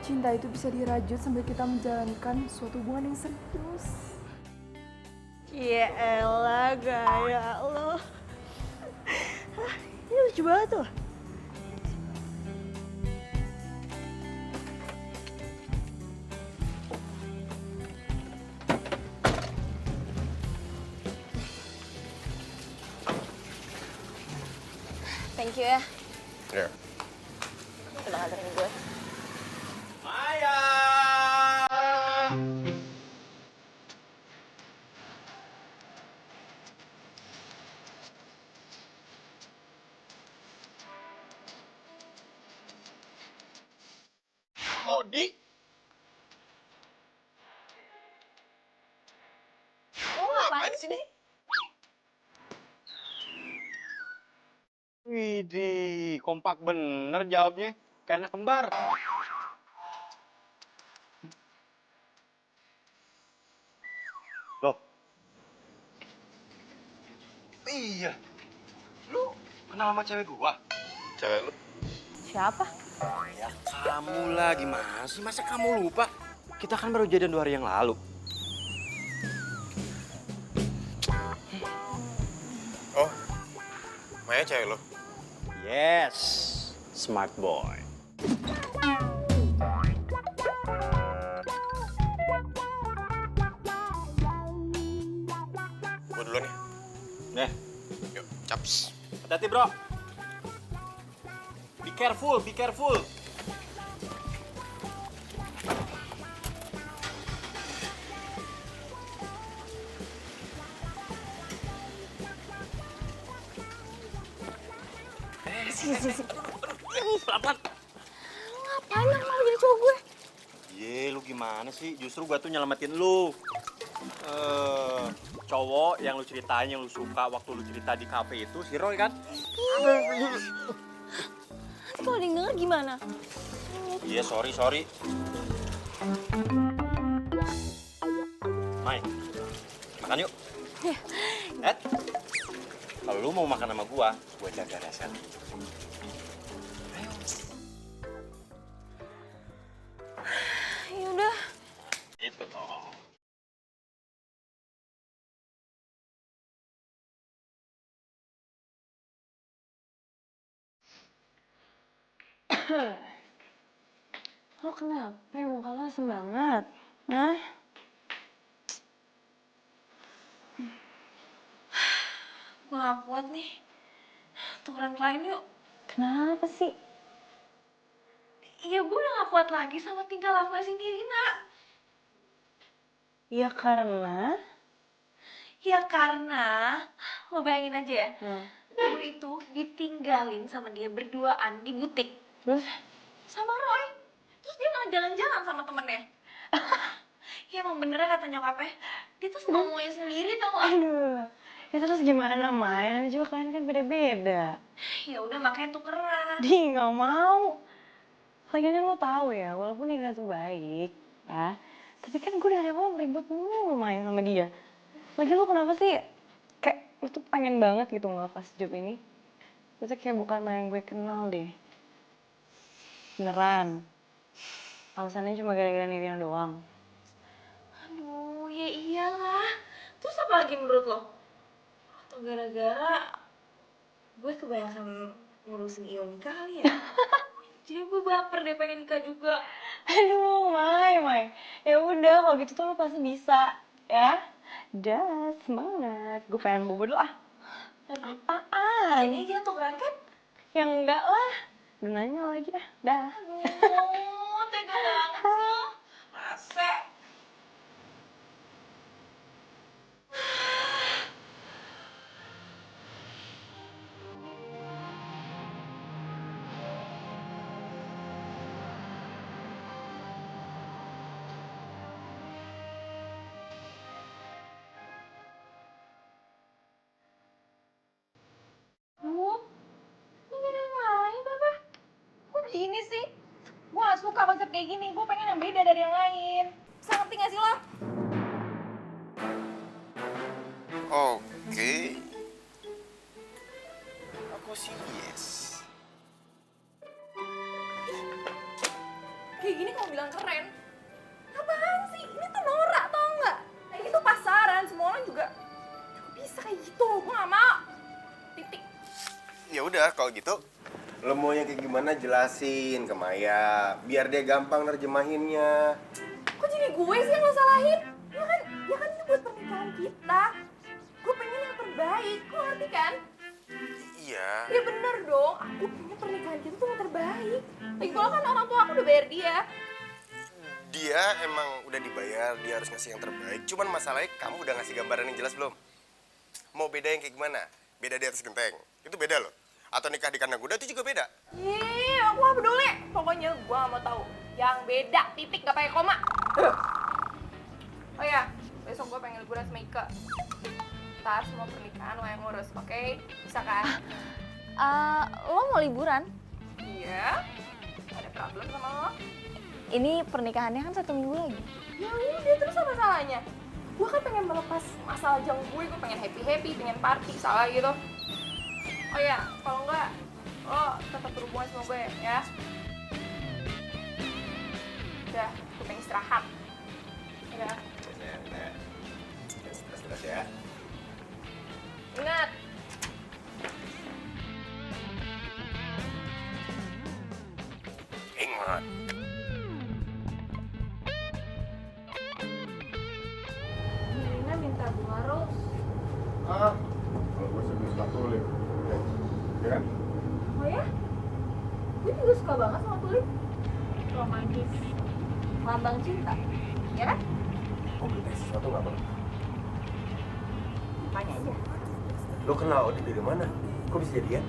Cinta itu bisa dirajut sambil kita menjalankan suatu hubungan yang serius. Ya elah, gaya lo. Ini lucu banget tuh. Thank you ya. Ya. Udah nganterin gue. Maya. Odi. Lo ngapain sini? Widih, kompak bener jawabnya. Kayak anak kembar. Loh. Iya. Lu kenal sama cewek gua? Cewek lu? Siapa? Ya kamu lah, gimana sih? Masa kamu lupa? Kita kan baru jadian 2 hari yang lalu. Oh, Maya cewek lo? Yes, smart boy. Gue duluan ya. Nih, Yuk, caps. hati-hati bro. Be careful, be careful. Pelan-pelan. Ngapain lo mau jadi cowok gue? Ye, lu gimana sih? Justru gua tuh nyelamatin lu. Cowok yang lu ceritain, yang lu suka waktu lu cerita di cafe itu, si Roy kan? Kalau ada yang denger gimana? Iya, sorry. Mai, makan yuk. Ed, kalau lu mau makan sama gua jaga rasa. Ya udah. Itu toh. Lo kenapa? Muka lo asem banget. Hah? Gue gak kuat nih. Tukeran klien yuk. Kenapa sih? Iya, gue udah gak kuat lagi sama tingkah lakunya si Nirina. Ya karena... Ya karena, lo bayangin aja ya, gue itu ditinggalin sama dia berduaan di butik. Terus? Sama Roy. Terus dia malah jalan-jalan sama temennya. Ya emang benernya kata nyokapnya, dia tuh ngomongnya sendiri tau gak? Aduh. Ya terus gimana, Mai? Juga kalian kan beda-beda. Ya udah makanya tukeran. Di nggak mau. Lagian lo tahu ya, walaupun Nina tuh baik, ya. Tapi kan gue dari awal ribut mulu main sama dia. Lagian lo kenapa sih kayak lo tuh pengen banget gitu ngelepas job ini? Itu kayak bukan yang gue kenal deh. Beneran. Alasannya cuma gara-gara Nirina doang. Aduh, ya iyalah. Terus apa lagi menurut lo? Atau gara-gara gue kebanyakan ngurusin Ion kali ya? Jadi gue baper deh pengen nikah juga. Aduh, Mai. Ya udah, kalau gitu tuh lo pasti bisa, ya. Dah, semangat. Gue pengen bobo dulu ah. Apaan? Ini dia tuh kan? Ya enggak lah. Udah nanya lagi ah. Dah. Aduh, tega banget sih. Masa? Kamu? Lu gak ada suka konsep kayak gini. Gue pengen yang beda dari yang lain. Bisa ngerti gak sih lo? Oke. Aku sih yes. Kayak gini kamu bilang keren. Apaan sih? Ini tuh norak tau nggak? Nah, ini tuh pasaran, semua orang juga bisa kayak gitu. Gue gak mau. Titik. Ya udah kalau gitu, lo maunya kayak gimana jelasin ke Maya, biar dia gampang nerjemahinnya. Kok jadi gue sih yang lo salahin? Ya kan ini buat pernikahan kita. Gue pengen yang terbaik, lo ngerti kan? Iya. Ya bener dong, aku pengen pernikahan kita tuh yang terbaik. Lagi pula kan orang tua aku udah bayar dia. Dia emang udah dibayar, dia harus ngasih yang terbaik. Cuman masalahnya kamu udah ngasih gambaran yang jelas belum? Mau beda yang kayak gimana? Beda di atas genteng, itu beda loh. Atau nikah di kandang kuda itu juga beda. Ih, aku gak peduli. Pokoknya gue gak mau tahu. Yang beda, titik, gak pakai koma. Oh ya, besok gue pengen liburan sama Ika. Ntar semua pernikahan lo yang ngurus, oke? Bisa kan? Lo mau liburan? Iya. Ada problem sama lo? Ini pernikahannya kan 1 minggu lagi. Ya udah, terus apa salahnya? Gue kan pengen melepas masalah jam gue pengen happy-happy, pengen party, salah gitu. Oh ya, kalau enggak, lo tetap berhubungan sama gue ya. Udah, gue pengen istirahat. Udah. Stres ya. Ingat. Ingat. Nirina minta bunga rose. Kalau gue suka tulip. Ya kan? Oh ya? Gue juga suka banget sama tulip. Romantis. Lambang cinta. Ya kan? Kok beli sesuatu nggak perlu? Tanya aja. Lo kenal Odi dari mana? Kok bisa jadian?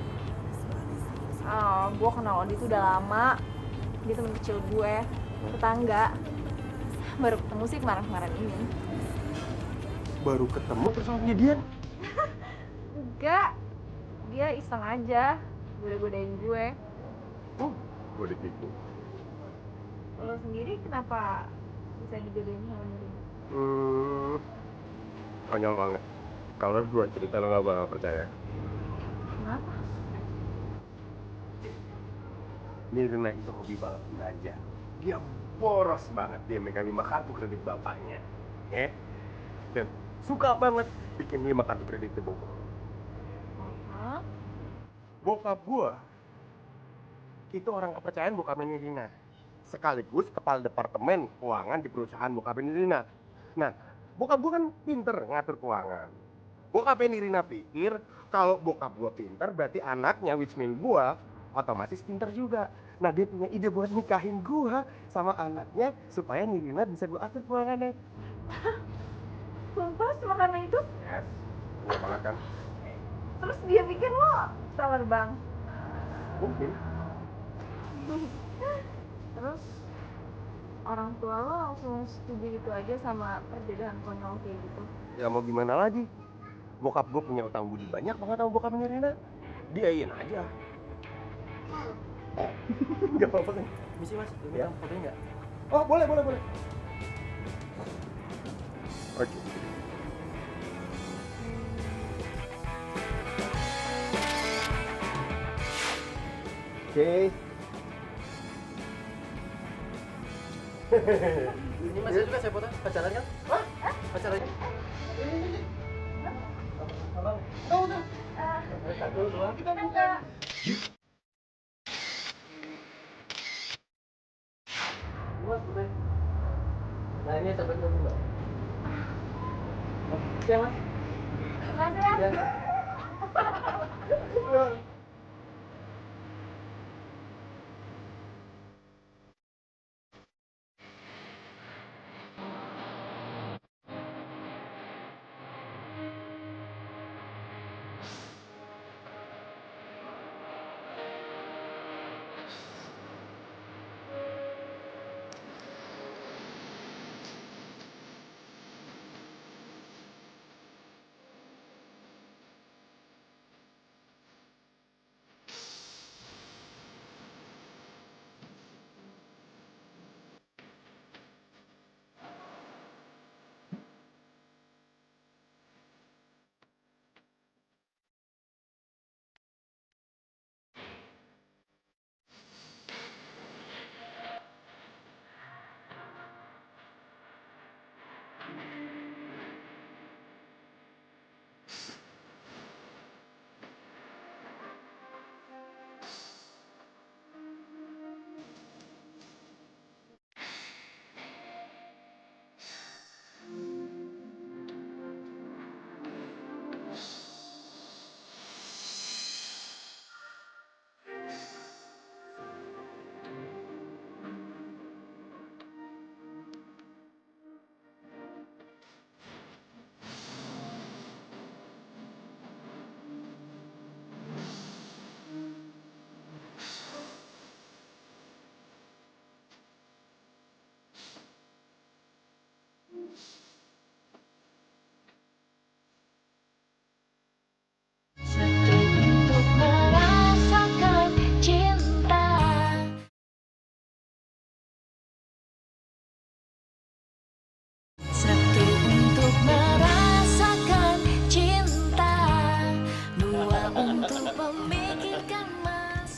Gue kenal Odi tuh udah lama. Dia temen kecil gue, tetangga. Baru ketemu sih kemarin-kemarin ini. Baru ketemu terus langsung jadian? Enggak, dia iseng aja, goda-godain gue. Gue ditipu. Lo sendiri kenapa bisa dijodohin sama Nirina? Konyol banget. Kalau gue cerita lo gak bakal percaya. Kenapa? Nirina itu hobi banget belanja. Dia boros banget, dia megang 5 kartu kredit bapaknya. Dan suka banget bikin 5 kartu kredit itu bokap. Hah? Bokap gua itu orang kepercayaan bokapnya Nirina. Sekaligus kepala departemen keuangan di perusahaan bokapnya Nirina. Nah, bokap gua kan pinter ngatur keuangan. Bokapnya Nirina pikir kalau bokap gua pinter berarti anaknya, which mean gua, otomatis pinter juga. Nah, dia punya ide buat nikahin gua sama anaknya supaya Nirina bisa gua atur keuangannya. Sumpah cuma karena itu? Yes, iya banget kan? Terus dia bikin lo teller bang? Mungkin. Terus orang tua lo langsung setuju gitu aja sama perbedaan konyol kayak gitu? Ya mau gimana lagi? Bokap gue punya utang budi banyak banget sama bokap Nirina. Diain aja. Gak apa-apa kan? Misi mas, ini Ya. fotonya nggak? Oh boleh. Oke. Oke. Ini masnya juga saya foto, pacaran kan? Hah? Pacaran kan? Abang. Satu, dua. Dua, boleh. Nah ini sampai ke mbak. Oke mas. Makasih ya. Ya.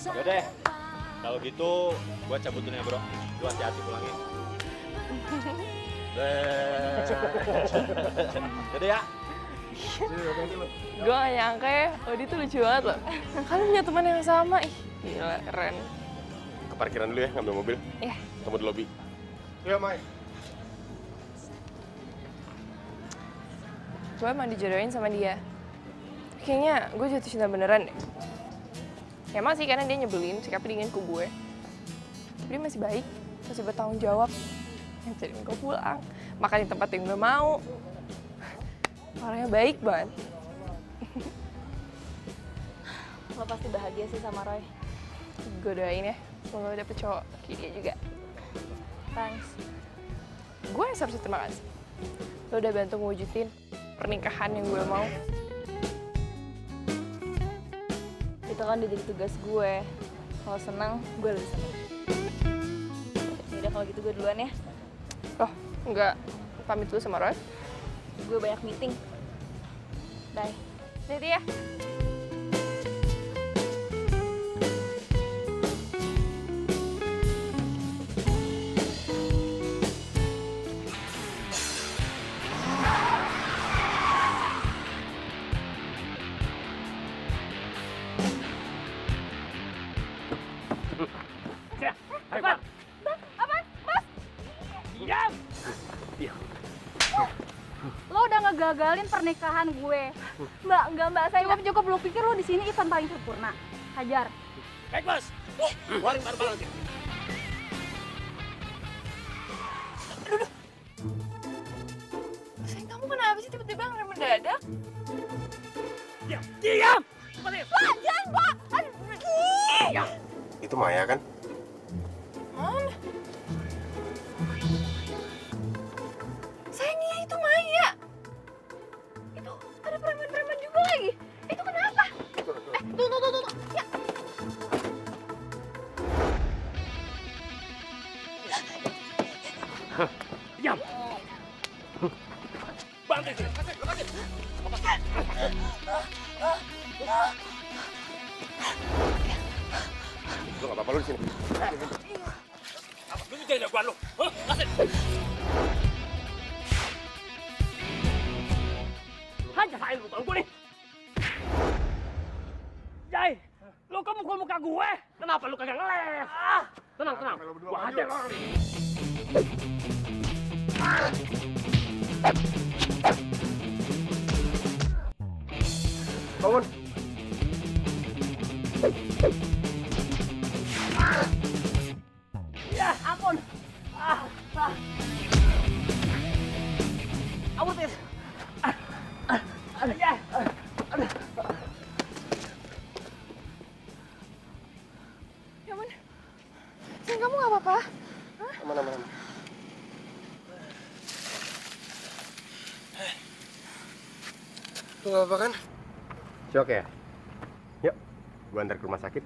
Udah deh, kalau gitu gua cabut dulu ya bro. Lu hati-hati pulangin. Udah ya. Gue gak nyangka ya, Odi tuh lucu banget loh. Kalian punya teman yang sama, ih gila keren. Ke parkiran dulu ya, ngambil mobil. Iya. Tunggu di lobi. Iya, Mai. Gue emang dijodohin sama dia. Kayaknya gue jatuh cinta beneran deh. Ya emang sih karena dia nyebelin, sikapnya dingin ke gue. Tapi dia masih baik, masih bertanggung jawab. Ngajarin gue pulang, makan di tempat yang gue mau. Orangnya baik banget. Lo pasti bahagia sih sama Roy. Gue doain ya, semoga lo dapet cowok kayak dia juga. Thanks. Gue yang seharusnya terima kasih. Lo udah bantu mewujudin pernikahan yang gue mau. Itu kan udah jadi tugas gue. Kalau senang, gue lebih senang. Yaudah kalau gitu gue duluan ya. Oh, enggak pamit dulu sama Roy? Gue banyak meeting. Bye. Jadi ya. Lo udah ngegagalin pernikahan gue. Mbak, saya cukup lu pikir lo di sini Ivan paling sempurna. Hajar. Baik bos. Keluarin barang-barang nanti. Sayang, kamu kenapa sih tiba-tiba ngerem mendadak? Diam! Pak, jangan, Pak! Aduh, Itu Maya kan? Mana? Sayang, iya itu Maya. Itu ada preman-preman juga lagi. Itu kenapa? Tuh. Ya. Diam! Bantai sini. Lu nggak apa-apa lu di sini. Lu jangan jagoan lu. Kasih. Hanya saya lu tahu gue nih. Jai, lu kok mukul muka gue? Kenapa lu kagak ngeles? Tenang. Gua hajar. Bangun. Ya, ampun. Awas, Tis. Ya. Ya ampun. Sayang, kamu nggak apa-apa? Aman. Lu nggak apa-apa kan? Syok ya? Yuk, gua antar ke rumah sakit.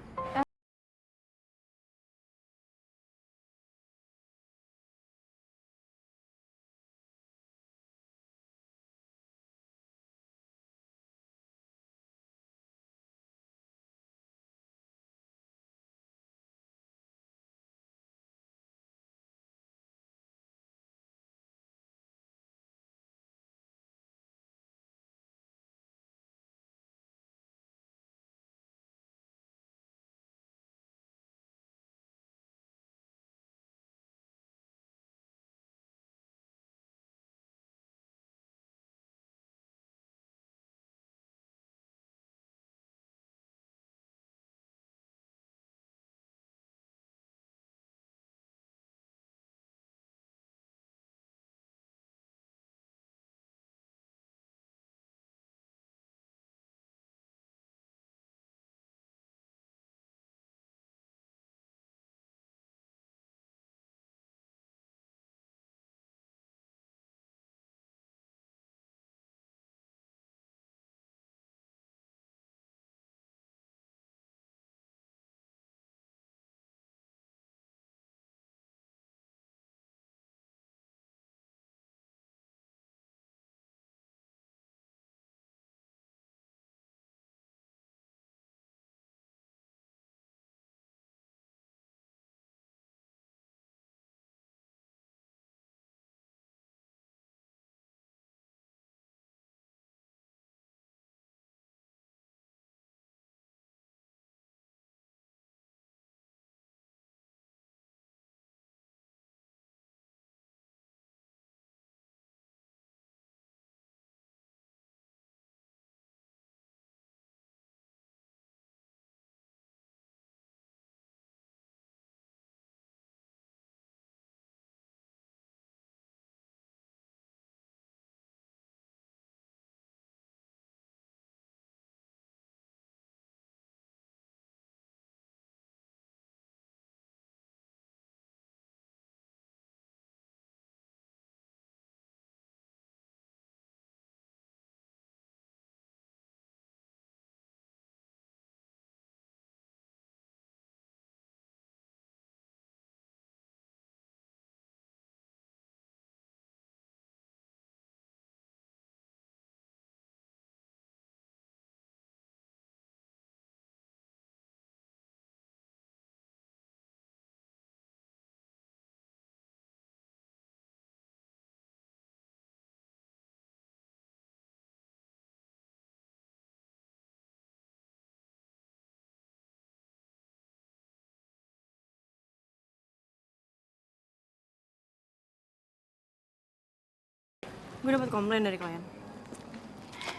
Gue dapat komplain dari klien.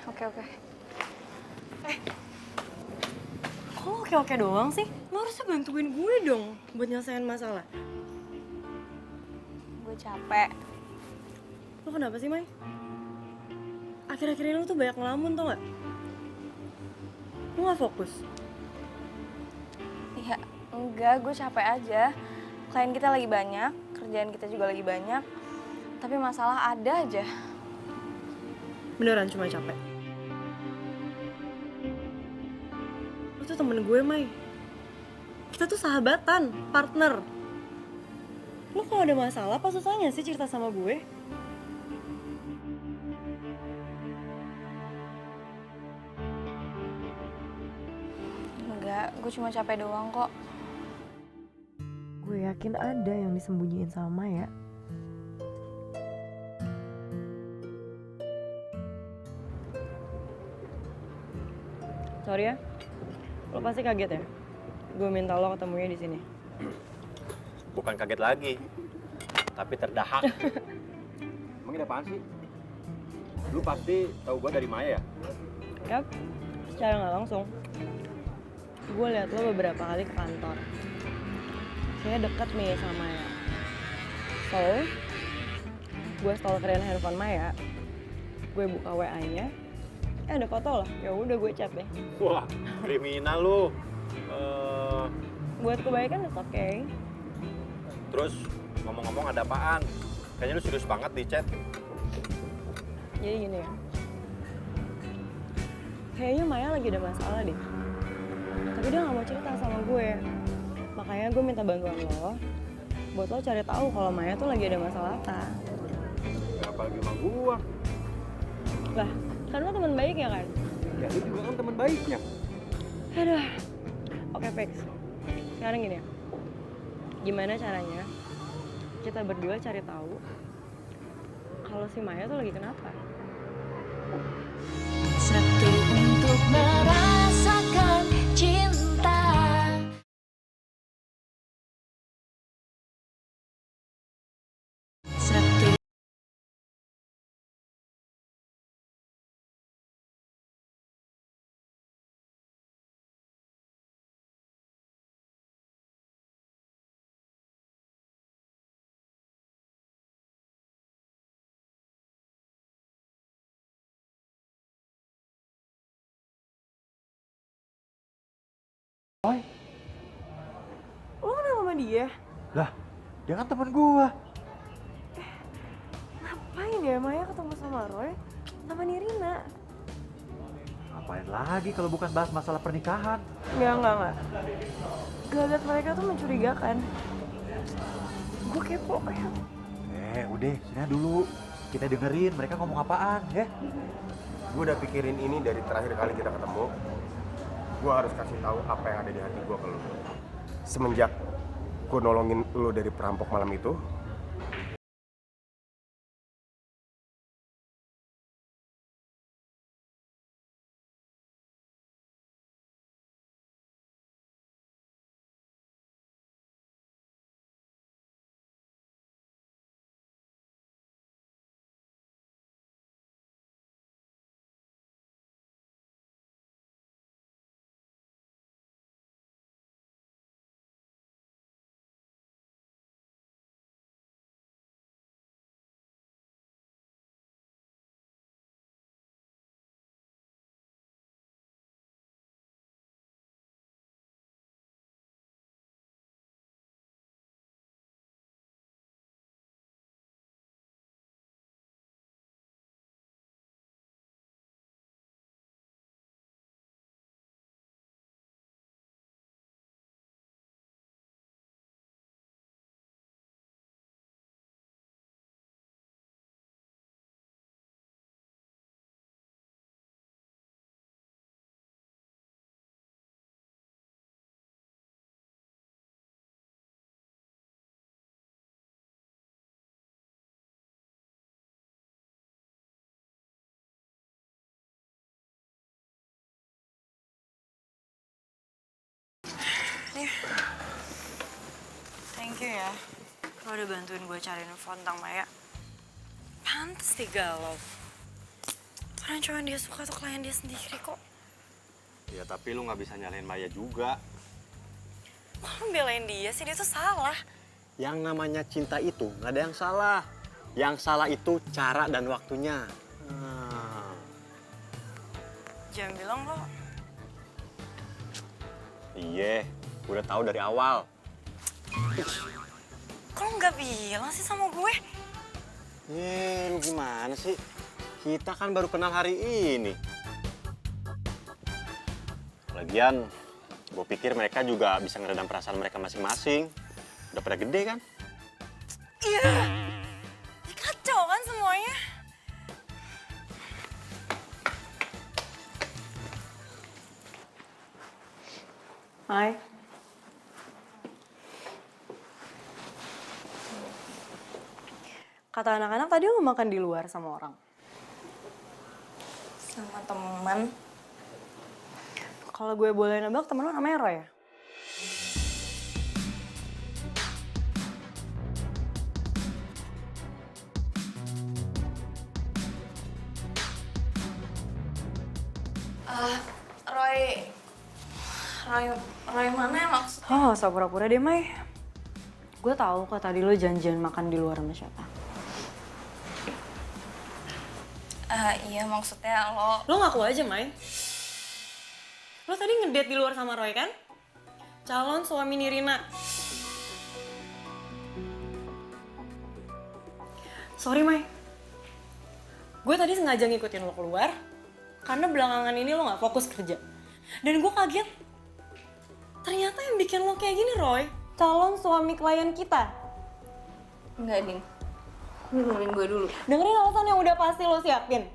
Oke. Kok lo oke-oke doang sih? Lo harusnya bantuin gue dong buat nyelesain masalah. Gue capek. Lo kenapa sih, Mai? Akhir-akhir ini lo tuh banyak ngelamun, tau gak? Lo gak fokus? Ya, enggak, gue capek aja. Klien kita lagi banyak, kerjaan kita juga lagi banyak. Tapi masalah ada aja. Beneran cuma capek? Lo tuh temen gue, Mai. Kita tuh sahabatan, partner. Lo kalau ada masalah, apa susahnya sih cerita sama gue? Enggak, gue cuma capek doang kok. Gue yakin ada yang disembunyiin sama Maya. Sorry ya, lo pasti kaget ya? Gue minta lo ketemunya di sini. Bukan kaget lagi, tapi terdahak. Emang ini apaan sih? Lu pasti tahu gua dari Maya ya? Yap, secara nggak langsung. Gue liat lo beberapa kali ke kantor. Kayaknya deket nih sama Maya. So, gue stalkerin handphone Maya. Gue buka WA-nya. Ada foto lah. Ya udah gue chat deh. Wah, kriminal lu. Buat kebaikan it's okay. Terus ngomong-ngomong ada apaan? Kayaknya lu serius banget di chat. Jadi gini ya. Kayaknya Maya lagi ada masalah deh. Tapi dia gak mau cerita sama gue. Makanya gue minta bantuan lo buat lo cari tahu kalau Maya tuh lagi ada masalah apa. Kenapa lagi sama gua? Lah, kan lo teman baiknya kan? Ya lu juga kan teman baiknya. Aduh. Oke, Pex. Sekarang gini ya. Gimana caranya kita berdua cari tahu kalau si Maya tuh lagi kenapa? Satu untuk merasakan cinta. Satu. Lo kenal sama dia? Lah, dia kan temen gua. Ngapain ya Maya ketemu sama Roy sama Nirina? Ngapain lagi kalau bukan bahas masalah pernikahan? Enggak. Gelagat mereka tuh mencurigakan. Gue kepo ya. Udah, sini dulu. Kita dengerin mereka ngomong apaan, ya? Gue udah pikirin ini dari terakhir kali kita ketemu. Gue harus kasih tahu apa yang ada di hati gue ke lu. Semenjak gue nolongin lu dari perampok malam itu, Nih, thank you ya. Lo udah bantuin gue cari info tentang Maya. Pantes dia galau. Orang cuma yang dia suka tuh klien dia sendiri kok. Ya tapi lu nggak bisa nyalain Maya juga. Kok lu belain dia sih? Dia tuh salah. Yang namanya cinta itu nggak ada yang salah. Yang salah itu cara dan waktunya. Jangan bilang lo. Iya, udah tahu dari awal. Kok lo nggak bilang sih sama gue? Lu gimana sih? Kita kan baru kenal hari ini. Lagian, gue pikir mereka juga bisa ngeredam perasaan mereka masing-masing. Udah pada gede kan? Iya. Ya, kacau kan semuanya. Hai. Kata anak-anak tadi lo makan di luar sama orang. Sama teman. Kalau gue boleh nebak, temen lo namanya Roy ya? Roy mana ya maksudnya? Oh, gak usah pura-pura deh, Mai. Gue tahu kok tadi lo janjian makan di luar sama siapa. Iya maksudnya lo... Lo ngaku aja, Mai. Lo tadi ngedate di luar sama Roy kan? Calon suami Nirina. Sorry, Mai. Gue tadi sengaja ngikutin lo keluar karena belakangan ini lo gak fokus kerja. Dan gue kaget. Ternyata yang bikin lo kayak gini, Roy, calon suami klien kita. Enggak, Din. Dengerin gue dulu. Dengerin alasan yang udah pasti lo siapin.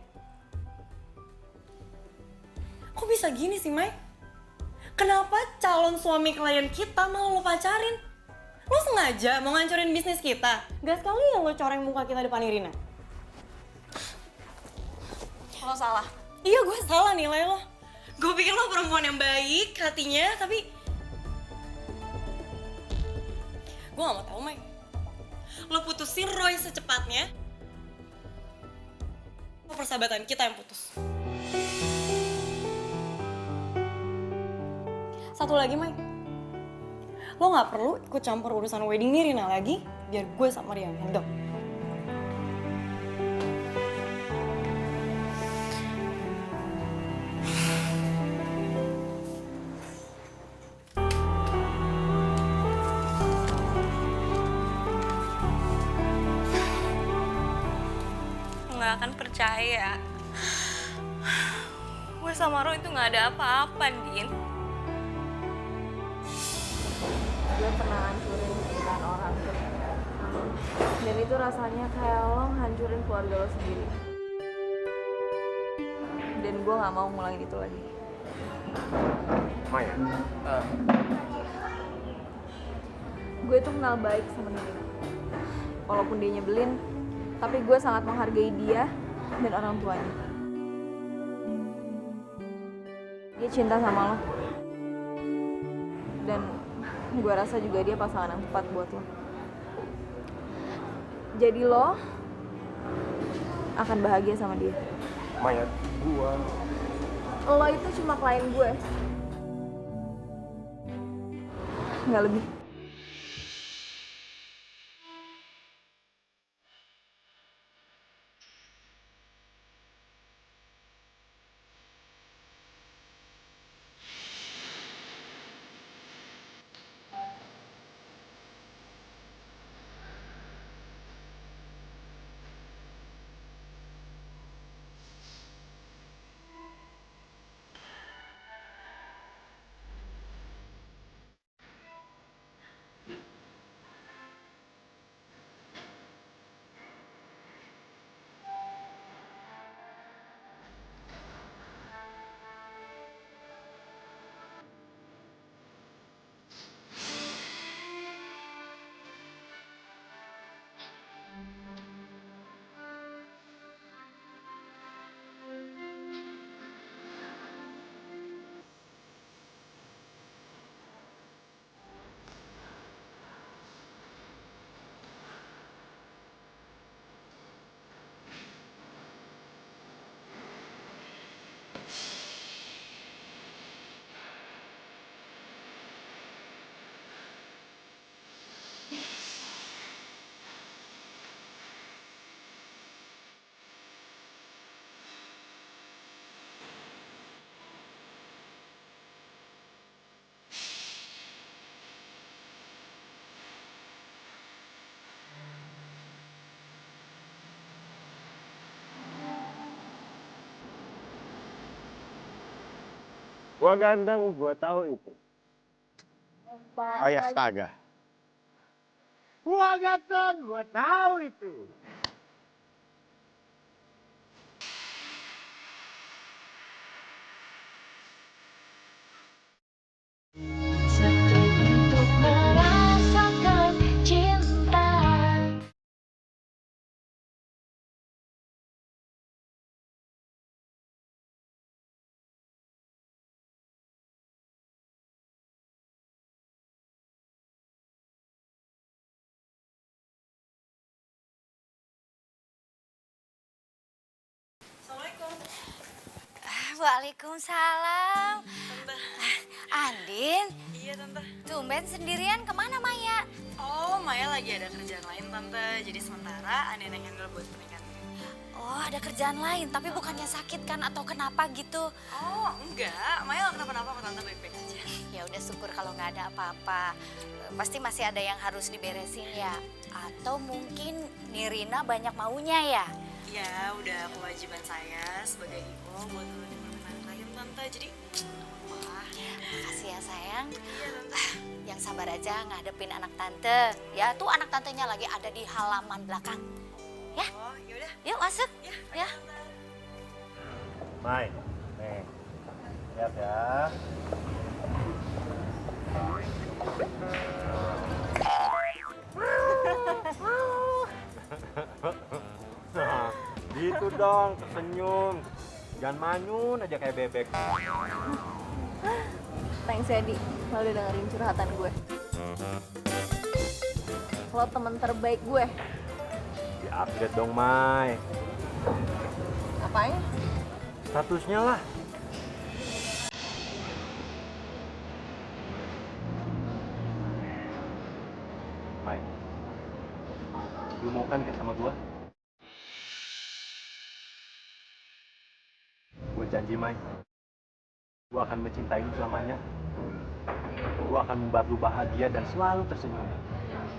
Kok bisa gini sih, Mai? Kenapa calon suami klien kita malah lo pacarin? Lo sengaja mau ngancurin bisnis kita? Gak sekali yang lo coreng muka kita depan Irina. Lo salah. Iya, gue salah nilai lo. Gue pikir lo perempuan yang baik hatinya, tapi... Gue gak mau tahu, Mai. Lo putusin Roy secepatnya. Persahabatan kita yang putus. Satu lagi, Mai. Lo gak perlu ikut campur urusan wedding Nirina lagi, biar gue sama dia yang handle. Nggak akan percaya. Gue sama Roy itu nggak ada apa-apa, Din. Gue pernah hancurin pernikahan orang tuh. Dan itu rasanya kayak lo hancurin keluarga lo sendiri. Dan gue gak mau ngulangin itu lagi. Maya, Gue tuh kenal baik sama Nirina. Walaupun dia nyebelin, tapi gue sangat menghargai dia dan orang tuanya. Dia cinta sama lo. Dan gue rasa juga dia pasangan yang tepat buat lo. Jadi lo akan bahagia sama dia. Maya, Lo itu cuma klien gue. Nggak lebih. Gua ganteng, gua tahu itu. Ayah astaga. Gua ganteng, gua tahu itu. Sakit untuk merasakan cinta. Waalaikumsalam. Andin, Iya tante. tumben sendirian kemana Maya? Oh, Maya lagi ada kerjaan lain tante. Jadi sementara Andin yang handle buat pernikahan. Oh, ada kerjaan lain, tapi bukannya sakit kan atau kenapa gitu? Oh, enggak. Maya gak kenapa-napa kok tante, baik-baik aja. Ya udah syukur kalau nggak ada apa-apa. Pasti masih ada yang harus diberesin ya. Atau mungkin Nirina banyak maunya ya? Ya, udah kewajiban saya sebagai ibu buat nurutin permintaan klien tante. Jadi, wah. Makasih ya sayang. Yang sabar aja ngadepin anak tante. Ya tuh anak tantenya lagi ada di halaman belakang. Ya? Oh, yaudah. Yuk masuk. Ya. Mai, nih. Lihat ya. Nah, gitu dong, senyum. Jangan manyun aja kayak bebek. Thanks ya, Di. Lo udah dengerin curhatan gue. Lo temen terbaik gue. Di-update dong, Mai. Apanya? Statusnya lah. Mai, lu mau kan kayak sama gua? Gua janji, Mai. Gua akan mencintai lu selamanya. Gua akan membuat lu bahagia dan selalu tersenyum.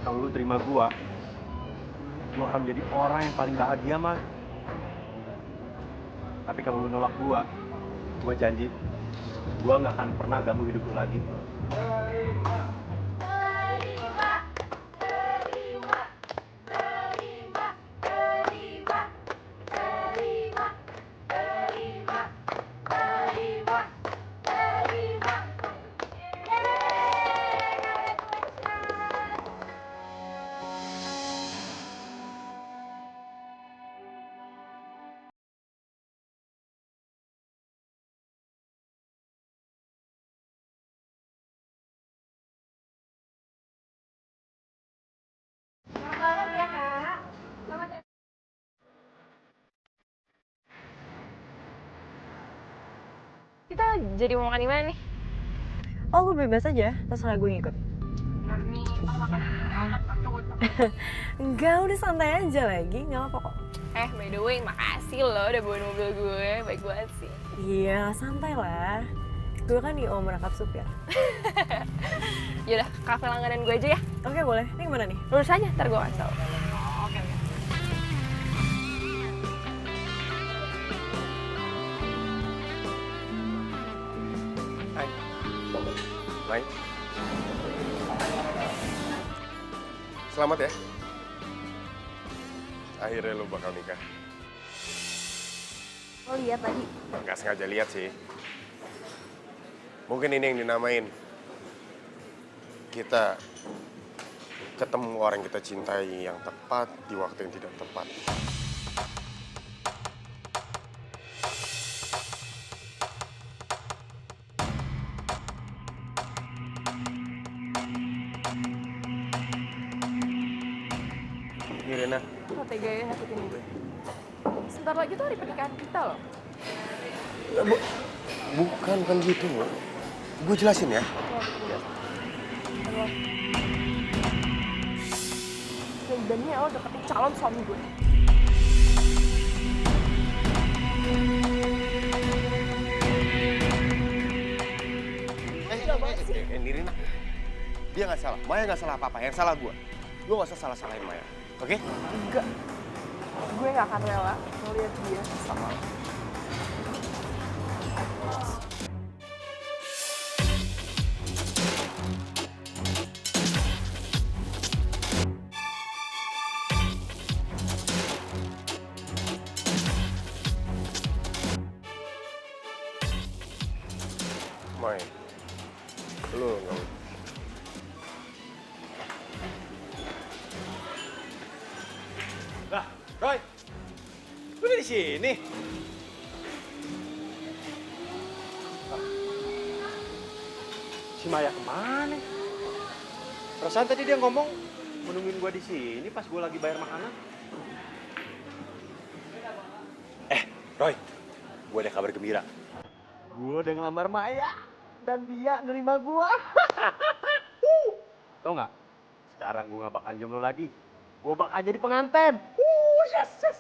Kalau lu terima gua akan menjadi orang yang paling bahagia, Mai. Tapi kalau lu nolak gua janji, gua nggak akan pernah ganggu hidup lu lagi. Kita jadi mau makan di mana nih? Oh, gue bebas aja. Terserah gue ngikut. Enggak, udah santai aja lagi. Nggak apa kok. By the way, makasih lo udah bawain mobil gue. Baik banget sih. Iya, santai lah. Gue kan IO merangkap supir. Yaudah, kafe langganan gue aja ya. Oke, boleh. Ini kemana nih? Lurus aja, ntar gue kasih tau. Oke. Hai. Mai. Selamat ya. Akhirnya lu bakal nikah. Lo lihat tadi. Nggak sengaja lihat sih. Mungkin ini yang dinamain kita ketemu orang yang kita cintai yang tepat di waktu yang tidak tepat. Ini Rena. Lo tega ya nyakitin gue. Sebentar lagi tuh hari pernikahan kita loh. Bukan gitu. Gue jelasin ya. Dan lo deketin calon suami gue. Nirina. Dia nggak salah. Maya nggak salah apa-apa. Yang salah gue. Lo nggak usah salah-salahin Maya. Oke? Enggak. Gue gak akan rela ngeliat dia sama lo. sini. Si Maya kemana? Perasaan tadi dia ngomong menungguin gua di sini pas gua lagi bayar makanan. Roy, gue ada kabar gembira. Gua udah ngelamar Maya dan dia nerima gua. Tau nggak? Sekarang gua nggak bakal jomblo lagi. Gua bakal jadi pengantin. Yes, yes.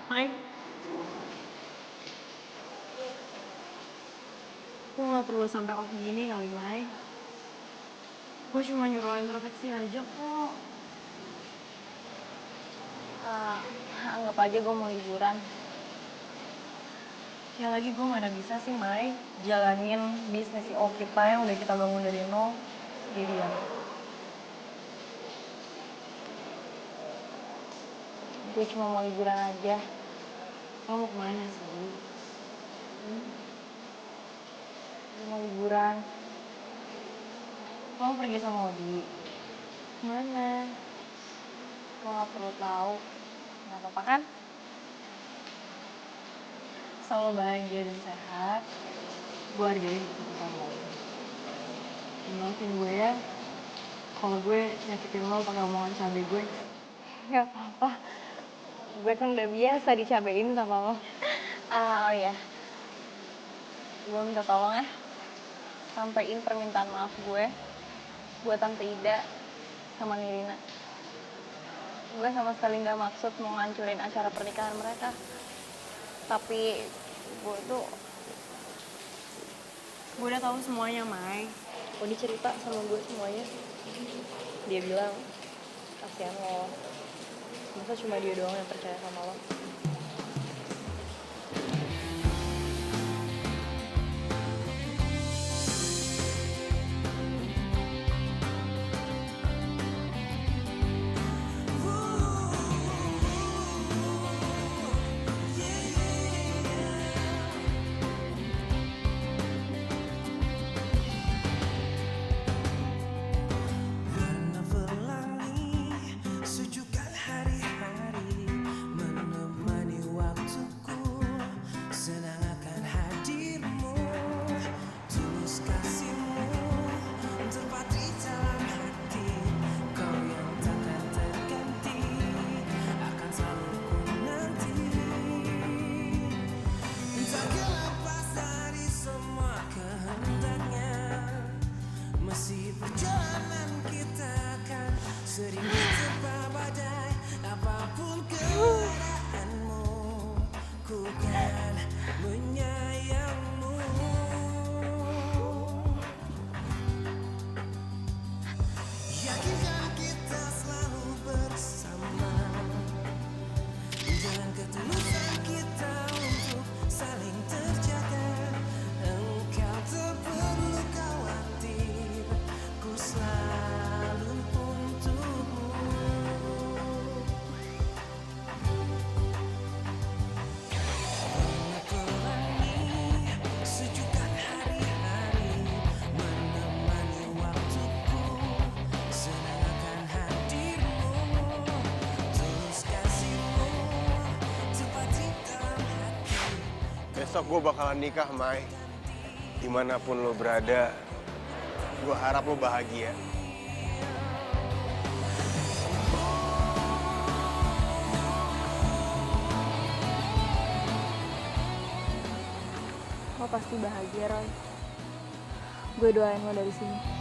Mai, gue gak perlu sampai off gini kali, Mai. Gue cuma nyuruh introspeksi aja kok. Anggap aja gue mau liburan. Ya lagi gue mana bisa sih, Mai, jalanin bisnis CEO kita yang udah kita bangun dari nol sendirian. Gue cuma mau liburan aja. Lo mau kemana sih? Gue mau liburan. Lo mau pergi sama Odi? Mana? Gue gak perlu tahu. Gak apa-apa kan? Selalu bahagia dan sehat. Gue hargain keputusan lo. Maafin gue ya, kalau gue nyakitin lo pakai omongan cabai gue. Gak apa-apa. Gue kan udah biasa dicabain sama lo. Oh iya. Gue minta tolong ya. Sampein permintaan maaf gue buat Tante Ida sama Nirina. Gue sama sekali gak maksud mau ngancurin acara pernikahan mereka. Tapi gue tuh... Gue udah tahu semuanya, Mai. Odi cerita sama gue semuanya. Dia bilang, kasihan lo. Masa cuma dia doang yang percaya sama lo? Besok gue bakalan nikah, Mai. Dimanapun lo berada, gue harap lo bahagia. Lo pasti bahagia, Roy. Gue doain lo dari sini.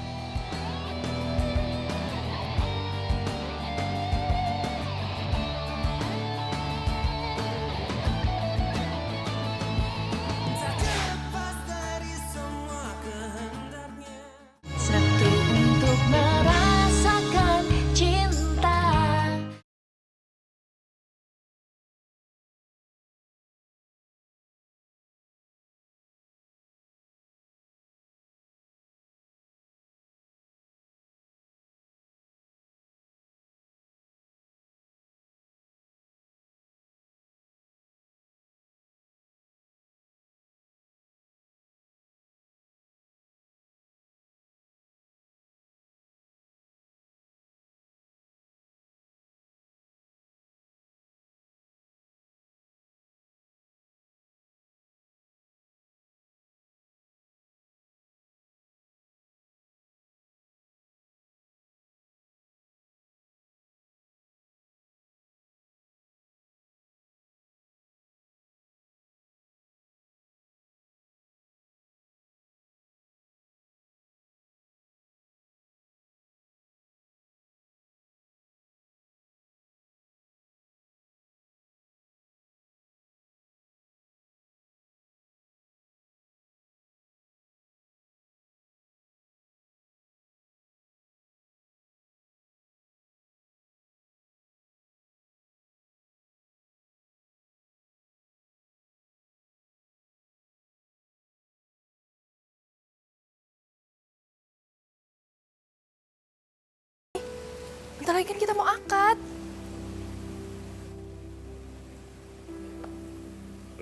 Bentar lagi kan kita mau akad.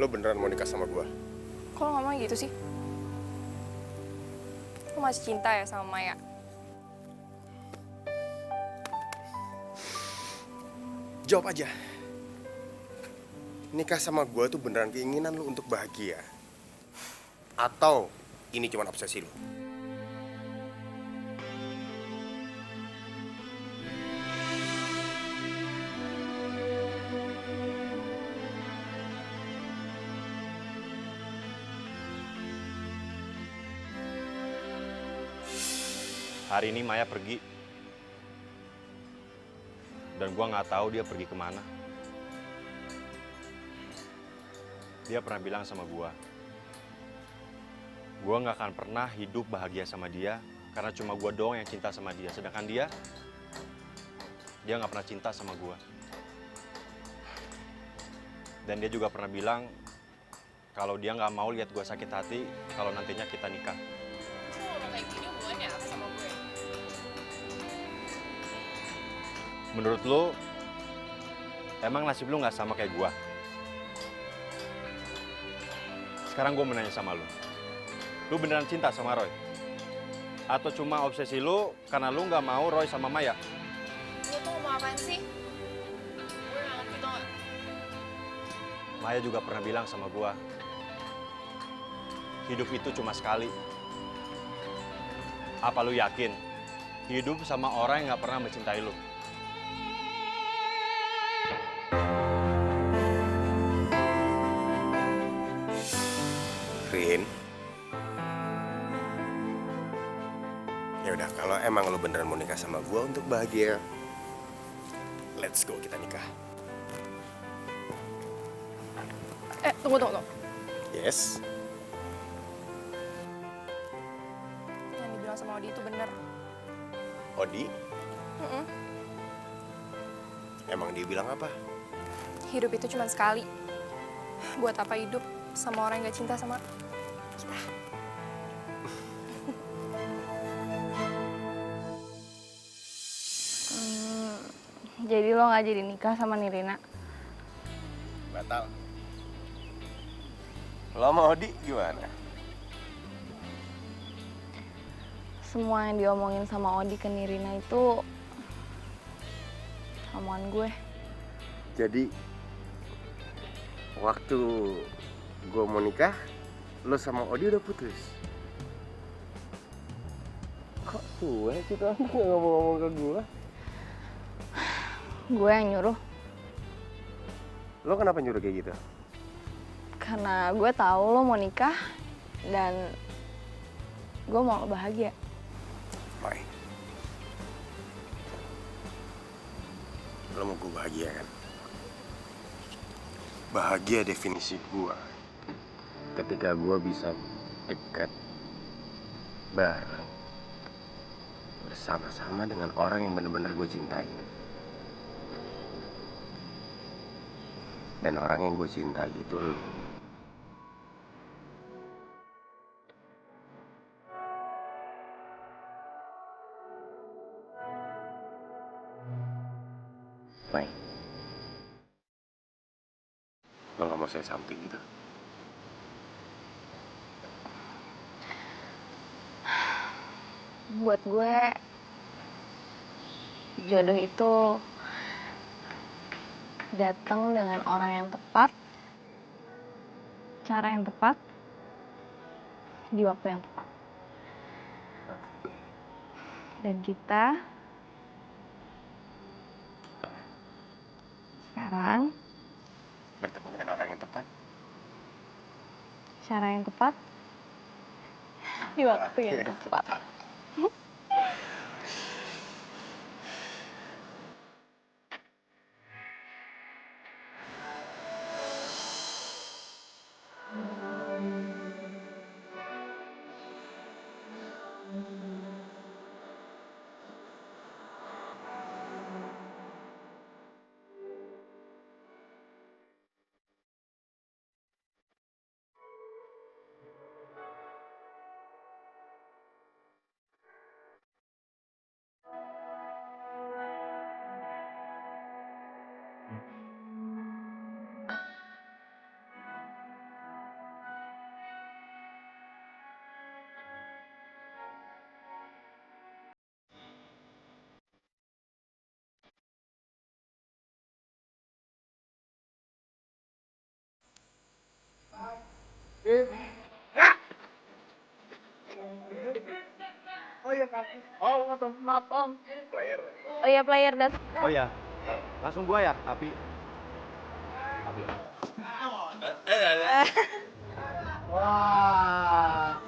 Lo beneran mau nikah sama gue? Kok lo ngomong gitu sih? Lo masih cinta ya sama Maya? Jawab aja. Nikah sama gue tuh beneran keinginan lo untuk bahagia? Atau ini cuma obsesi lo? Hari ini Maya pergi. Dan gua nggak tahu dia pergi kemana. Dia pernah bilang sama gua nggak akan pernah hidup bahagia sama dia karena cuma gua doang yang cinta sama dia. Sedangkan dia nggak pernah cinta sama gua. Dan dia juga pernah bilang kalau dia nggak mau lihat gua sakit hati kalau nantinya kita nikah. Kayak gini hubungannya apa sama gue? Menurut lo, emang nasib lo nggak sama kayak gua? Sekarang gue menanya sama lo. Lu beneran cinta sama Roy? Atau cuma obsesi lu karena lu nggak mau Roy sama Maya? Lo tuh ngomong apaan sih? Gue nggak ngerti tau gak? Maya juga pernah bilang sama gua, hidup itu cuma sekali. Apa lu yakin hidup sama orang yang nggak pernah mencintai lu? Rin. Ya udah, kalau emang lo beneran mau nikah sama gue untuk bahagia, let's go, kita nikah. Tunggu. Yes. Yang dibilang sama Odi itu bener. Odi, emang dia bilang apa? Hidup itu cuma sekali. Buat apa hidup sama orang yang gak cinta sama kita? Jadi lo gak jadi nikah sama Nirina? Batal. Lo sama Odi gimana? Semua yang diomongin sama Odi ke Nirina itu omongan gue. Jadi, waktu gue mau nikah, lo sama Odi udah putus? Kok gue sih tuh gak ngomong-ngomong ke gue? Gue yang nyuruh. Lo kenapa nyuruh kayak gitu? Karena gue tahu lo mau nikah dan gue mau lo bahagia. Mai, lo mau gue bahagia kan? Bahagia definisi gue ketika gue bisa dekat bareng bersama-sama dengan orang yang benar-benar gue cintai. Dan orang yang gue cinta gitu lo. Mai, lo gak mau say something gitu? Buat gue, jodoh itu datang dengan orang yang tepat, cara yang tepat, di waktu yang tepat. Dan kita sekarang Bertemu dengan orang yang tepat. cara yang tepat, di waktu yang tepat. Maaf om. Oh iya player dan. Oh ya, langsung gua ya, tapi Wah,